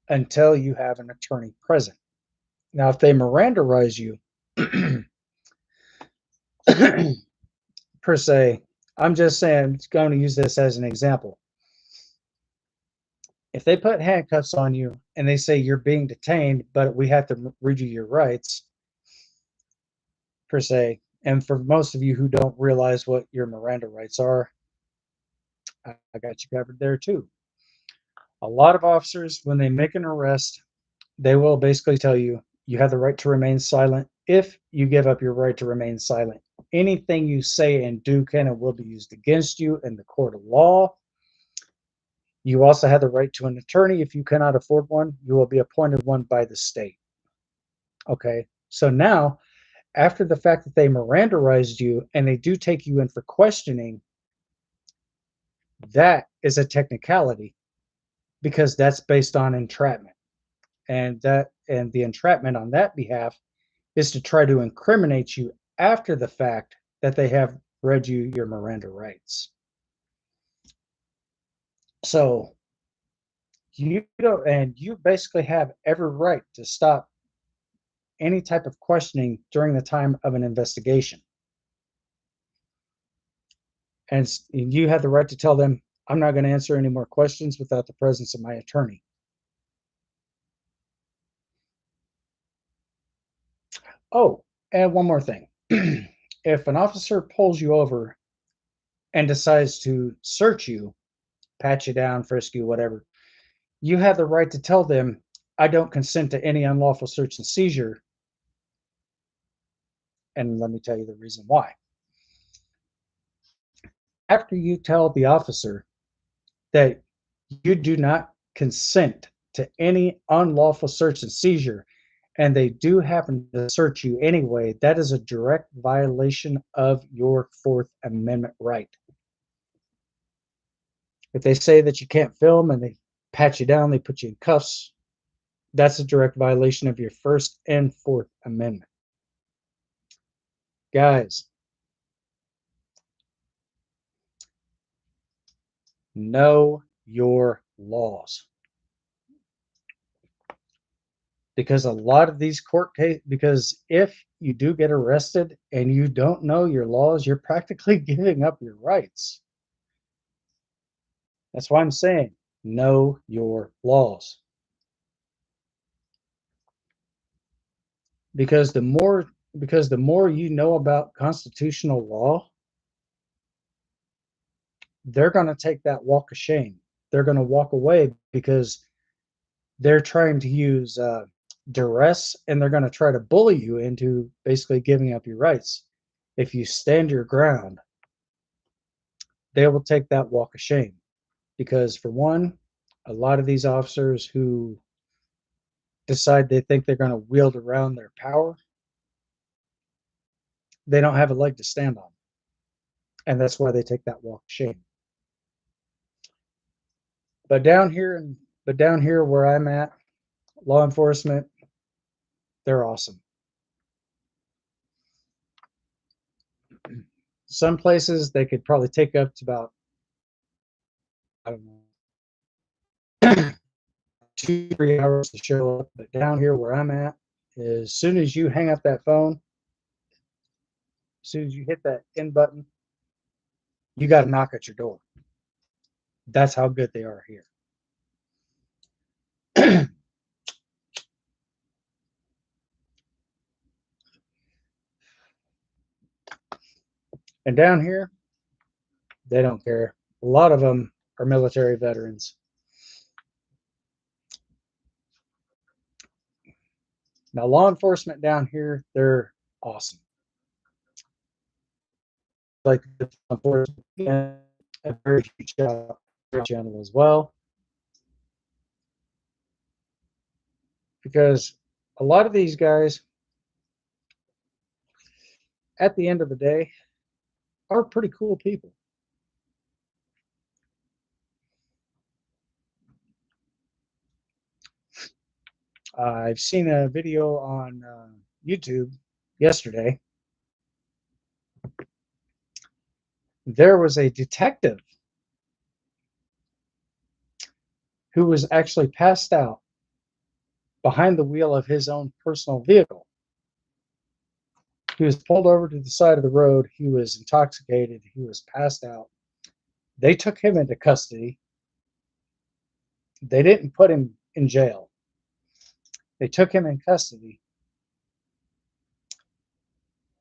until you have an attorney present. Now, if they Mirandarize you, per se, I'm just saying, going to use this as an example. If they put handcuffs on you and they say you're being detained, but we have to read you your rights, per se, and for most of you who don't realize what your Miranda rights are, I got you covered there too. A lot of officers, when they make an arrest, they will basically tell you, you have the right to remain silent. If you give up your right to remain silent, anything you say and do can and will be used against you in the court of law. You also have the right to an attorney. If you cannot afford one, you will be appointed one by the state. Okay, so now, after the fact that they Mirandarized you and they do take you in for questioning, that is a technicality because that's based on entrapment. And the entrapment on that behalf is to try to incriminate you after the fact that they have read you your Miranda rights. So you basically have every right to stop any type of questioning during the time of an investigation. And you have the right to tell them, I'm not going to answer any more questions without the presence of my attorney. Oh, and one more thing. If an officer pulls you over and decides to search you, pat you down, frisk you, whatever, you have the right to tell them, I don't consent to any unlawful search and seizure. And let me tell you the reason why. After you tell the officer that you do not consent to any unlawful search and seizure, and they do happen to search you anyway, that is a direct violation of your Fourth Amendment right. If they say that you can't film and they pat you down, they put you in cuffs, that's a direct violation of your First and Fourth Amendment. Guys, Know your laws. Because a lot of these court cases, because if you do get arrested and you don't know your laws, you're practically giving up your rights. That's why I'm saying know your laws. Because the more you know about constitutional law, they're going to take that walk of shame. They're going to walk away because they're trying to use duress, and they're going to try to bully you into basically giving up your rights. If you stand your ground, they will take that walk of shame. Because, for one, a lot of these officers who decide they think they're going to wield around their power, they don't have a leg to stand on. And that's why they take that walk of shame. But down here where I'm at, law enforcement, they're awesome. Some places they could probably take up to about, I don't know, 2-3 hours to show up. But down here where I'm at, as soon as you hang up that phone, as soon as you hit that end button, you got to knock at your door. That's how good they are here. And down here, they don't care. A lot of them are military veterans. Now, law enforcement down here, they're awesome. Like enforcement, a very huge shout out to the channel as well, because a lot of these guys, at the end of the day, are pretty cool people. I've seen a video on YouTube yesterday. There was a detective who was actually passed out behind the wheel of his own personal vehicle. He was pulled over to the side of the road. He was intoxicated. He was passed out. They took him into custody. They didn't put him in jail. They took him in custody.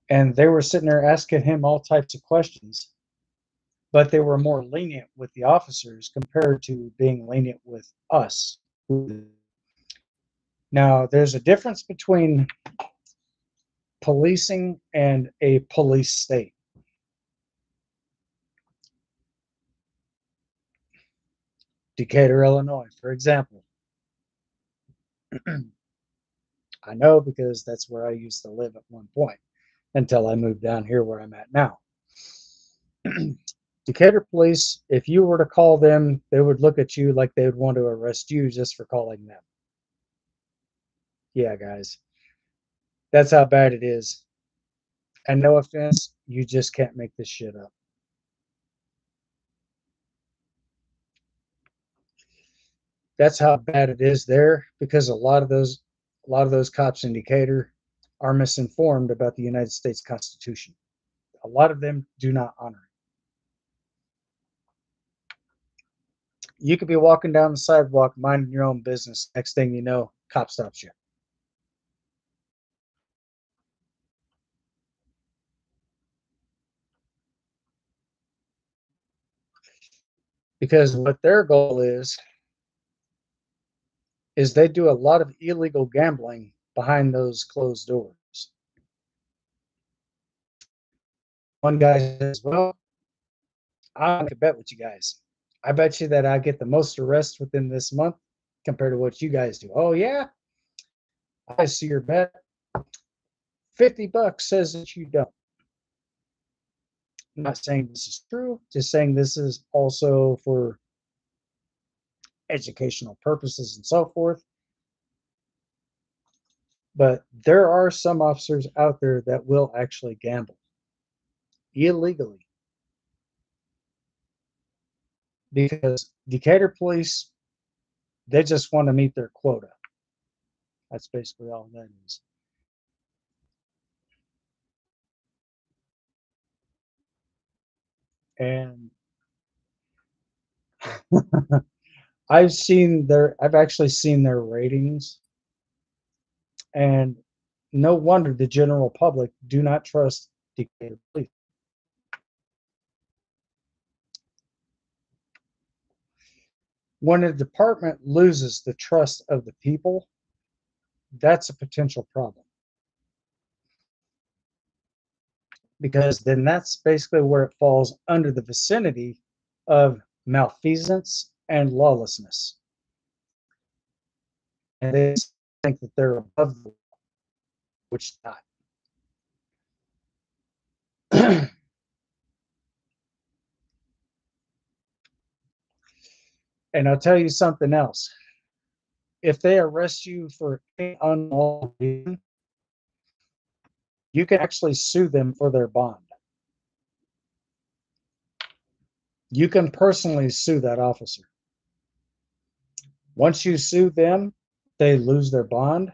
And they were sitting there asking him all types of questions. But they were more lenient with the officers compared to being lenient with us. Now, there's a difference between policing and a police state. Decatur, Illinois, for example. I know because that's where I used to live at one point until I moved down here where I'm at now. Decatur police, if you were to call them, they would look at you like they would want to arrest you just for calling them. Yeah, guys. That's how bad it is. And no offense, you just can't make this shit up. That's how bad it is there, because a lot of those cops in Decatur are misinformed about the United States Constitution. A lot of them do not honor it. You could be walking down the sidewalk minding your own business. Next thing you know, cop stops you. Because what their goal is they do a lot of illegal gambling behind those closed doors. One guy says, well, I'll make a bet with you guys. I bet you that I get the most arrests within this month compared to what you guys do. Oh, yeah? I see your bet. $50 says that you don't. I'm not saying this is true, just saying this is also for educational purposes and so forth. But there are some officers out there that will actually gamble illegally. because Decatur police, they just want to meet their quota. That's basically all that is. And I've actually seen their ratings, and no wonder the general public do not trust Decatur police. When a department loses the trust of the people, that's a potential problem. Because then that's basically where it falls under the vicinity of malfeasance and lawlessness. And they think that they're above the law, which not. And I'll tell you something else. If they arrest you for any unlawful reason, you can actually sue them for their bond. You can personally sue that officer. Once you sue them, they lose their bond.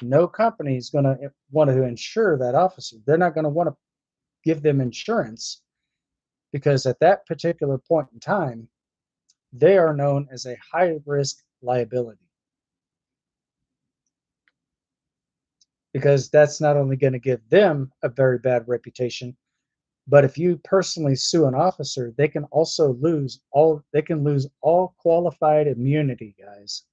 No company is going to want to insure that officer. They're not going to want to give them insurance because at that particular point in time, they are known as a high risk liability. Because that's not only going to give them a very bad reputation, but if you personally sue an officer, they can also lose all qualified immunity, guys.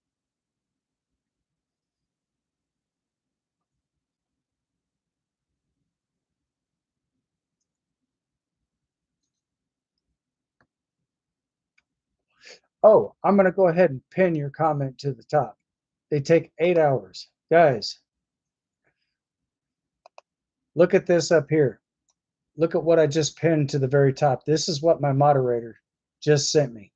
Oh, I'm going to go ahead and pin your comment to the top. They take 8 hours. Guys, look at this up here. Look at what I just pinned to the very top. This is what my moderator just sent me.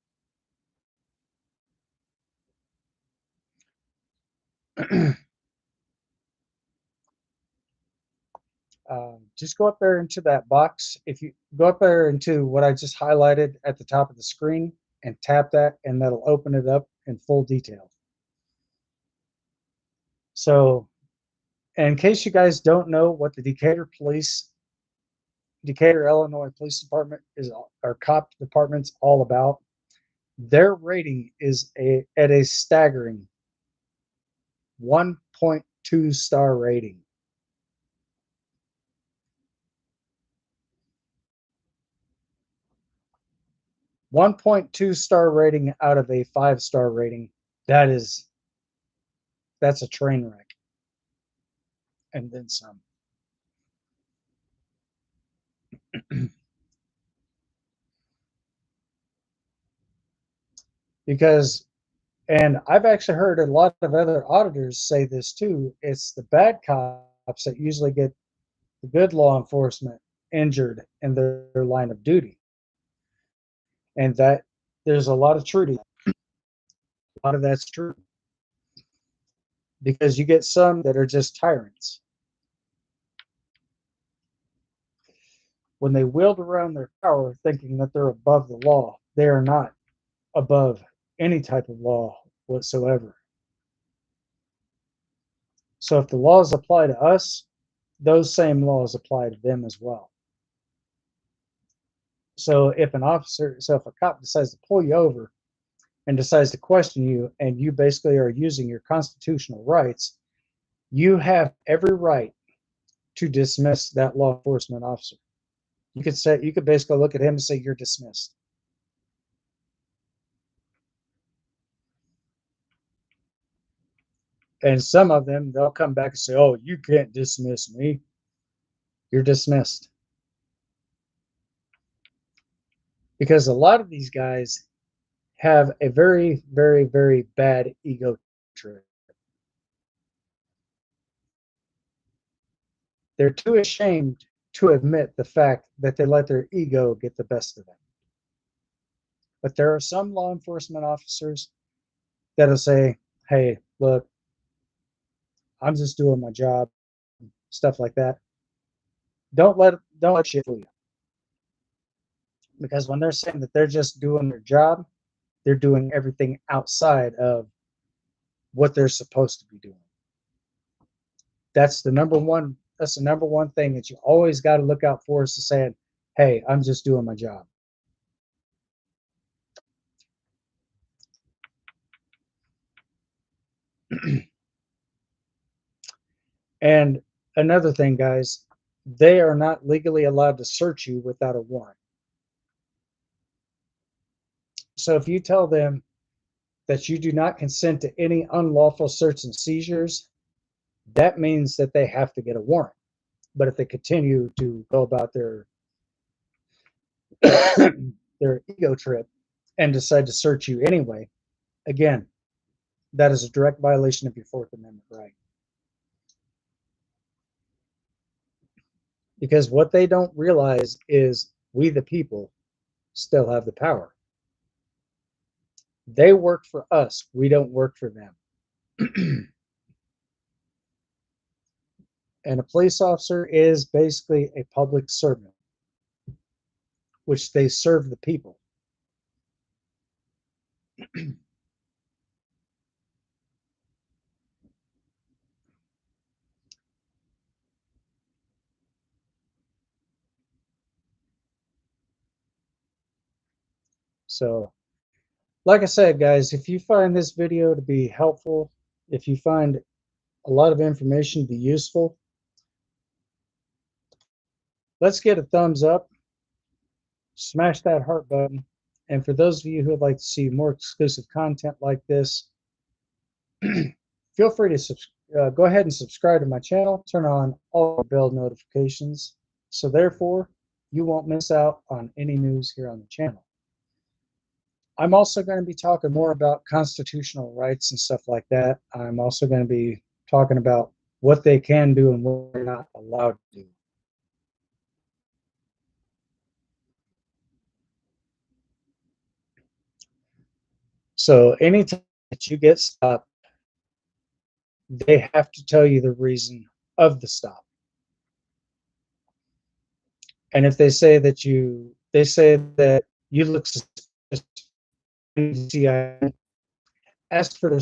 Just go up there into that box. If you go up there into what I just highlighted at the top of the screen and tap that, and that'll open it up in full detail. So, in case you guys don't know what the Decatur Illinois Police Department is, our cop department's all about, their rating is at a staggering 1.2 star rating. 1.2 star rating out of a 5-star rating. That's a train wreck. And then some. Because, and I've actually heard a lot of other auditors say this too, it's the bad cops that usually get the good law enforcement injured in their line of duty. And that there's a lot of truth to that. A lot of that's true. Because you get some that are just tyrants. When they wield around their power thinking that they're above the law, they are not above any type of law whatsoever. So if the laws apply to us, those same laws apply to them as well. So if a cop decides to pull you over and decides to question you, and you basically are using your constitutional rights, you have every right to dismiss that law enforcement officer. You could basically look at him and say, you're dismissed. And some of them, they'll come back and say, oh, you can't dismiss me. You're dismissed. Because a lot of these guys have a very, very, very bad ego trip. They're too ashamed to admit the fact that they let their ego get the best of them. But there are some law enforcement officers that'll say, hey, look, I'm just doing my job, stuff like that. Don't let shit fool you. Because when they're saying that they're just doing their job, they're doing everything outside of what they're supposed to be doing. That's the number one. That's the number one thing that you always got to look out for, is to saying, "Hey, I'm just doing my job." And another thing, guys, they are not legally allowed to search you without a warrant. So if you tell them that you do not consent to any unlawful search and seizures, that means that they have to get a warrant. But if they continue to go about their their ego trip and decide to search you anyway, again, that is a direct violation of your Fourth Amendment right. Because what they don't realize is we, the people, still have the power. They work for us. We don't work for them. And a police officer is basically a public servant, which they serve the people. So, like I said, guys, if you find this video to be helpful, if you find a lot of information to be useful, let's get a thumbs up, smash that heart button. And for those of you who would like to see more exclusive content like this, feel free to go ahead and subscribe to my channel, turn on all bell notifications, so therefore you won't miss out on any news here on the channel. I'm also going to be talking more about constitutional rights and stuff like that. I'm also going to be talking about what they can do and what they're not allowed to do. So anytime that you get stopped, they have to tell you the reason of the stop. And if they say that you look suspicious, ask for their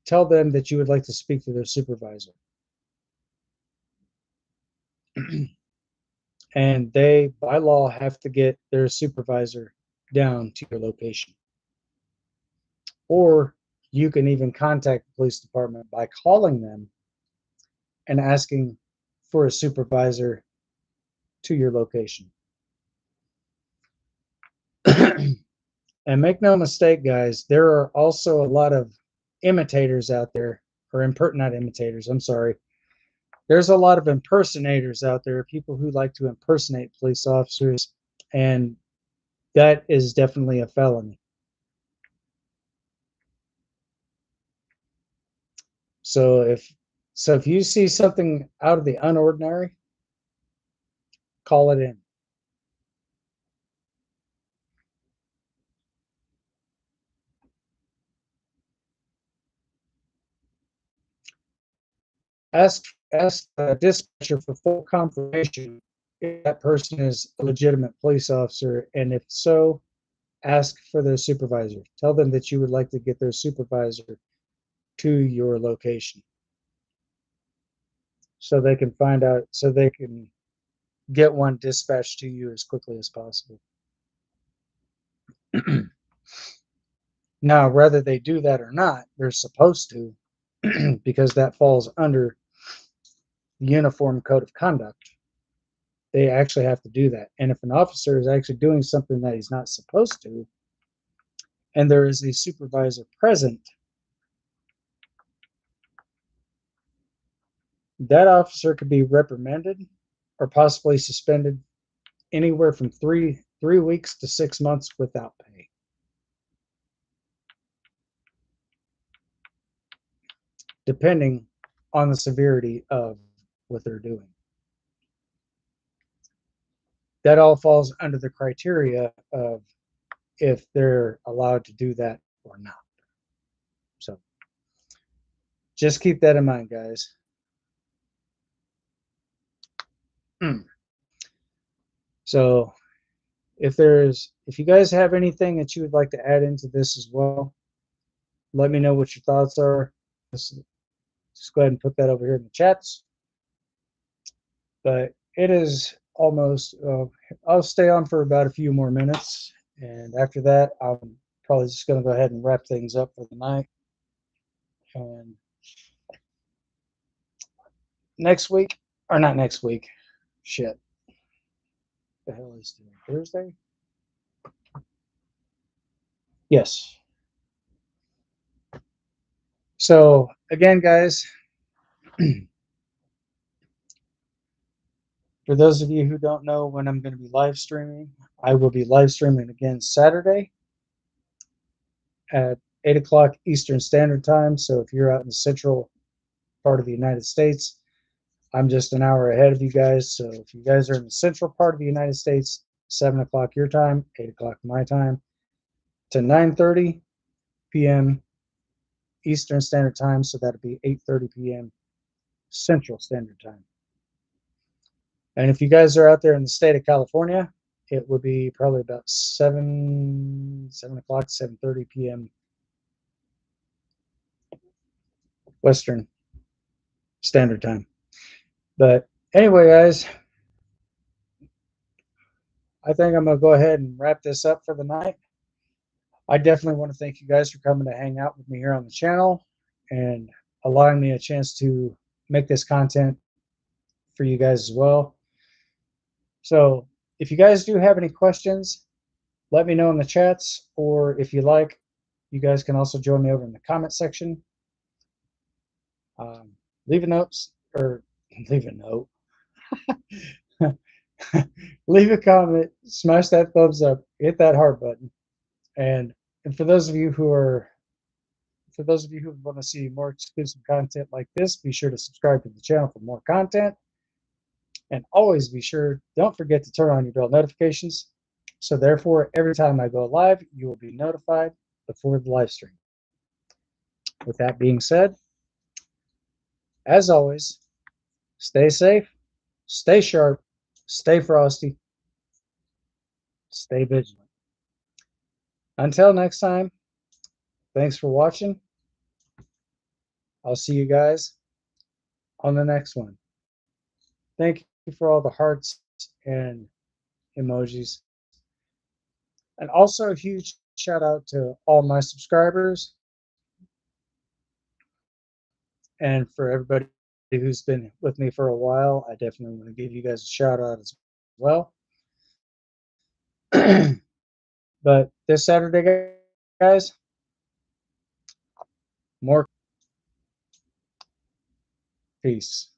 tell them that you would like to speak to their supervisor. And they, by law, have to get their supervisor down to your location. Or you can even contact the police department by calling them and asking for a supervisor to your location. And make no mistake, guys, there are also a lot of imitators out there, or not imitators, I'm sorry. There's a lot of impersonators out there, people who like to impersonate police officers, and that is definitely a felony. So if you see something out of the unordinary, call it in. Ask the dispatcher for full confirmation if that person is a legitimate police officer, and if so, ask for their supervisor. Tell them that you would like to get their supervisor to your location, so they can find out, so they can get one dispatched to you as quickly as possible. Now, whether they do that or not, they're supposed to, because that falls under the Uniform Code of Conduct. They actually have to do that. And if an officer is actually doing something that he's not supposed to, and there is a supervisor present, that officer could be reprimanded or possibly suspended anywhere from three weeks to 6 months without pay. Depending on the severity of what they're doing. That all falls under the criteria of if they're allowed to do that or not. So just keep that in mind, guys. So If you guys have anything that you would like to add into this as well, let me know what your thoughts are. Just go ahead and put that over here in the chats. But it is almost, I'll stay on for about a few more minutes. And after that, I'm probably just going to go ahead and wrap things up for the night. And next week, or not next week, shit. The hell is today? Thursday? Yes. So again, guys, for those of you who don't know when I'm going to be live streaming, I will be live streaming again Saturday at 8 o'clock Eastern Standard Time. So if you're out in the central part of the United States, I'm just an hour ahead of you guys. So if you guys are in the central part of the United States, 7 o'clock your time, 8 o'clock my time, to 9:30 p.m. Eastern Standard Time. So that'll be 8:30 p.m. Central Standard Time. And if you guys are out there in the state of California, it would be probably about 7 o'clock, 7:30 p.m. Western Standard Time. But anyway, guys, I think I'm going to go ahead and wrap this up for the night. I definitely want to thank you guys for coming to hang out with me here on the channel and allowing me a chance to make this content for you guys as well. So if you guys do have any questions, let me know in the chats, or if you like, you guys can also join me over in the comment section. Leave a note, or leave a note. Leave a comment, smash that thumbs up, hit that heart button. And for those of you who want to see more exclusive content like this, be sure to subscribe to the channel for more content. And always don't forget to turn on your bell notifications. So therefore, every time I go live, you will be notified before the live stream. With that being said, as always, stay safe, stay sharp, stay frosty, stay vigilant. Until next time, thanks for watching. I'll see you guys on the next one. Thank you for all the hearts and emojis. And also a huge shout out to all my subscribers and for everybody who's been with me for a while. I definitely want to give you guys a shout out as well. But this Saturday, guys, more peace.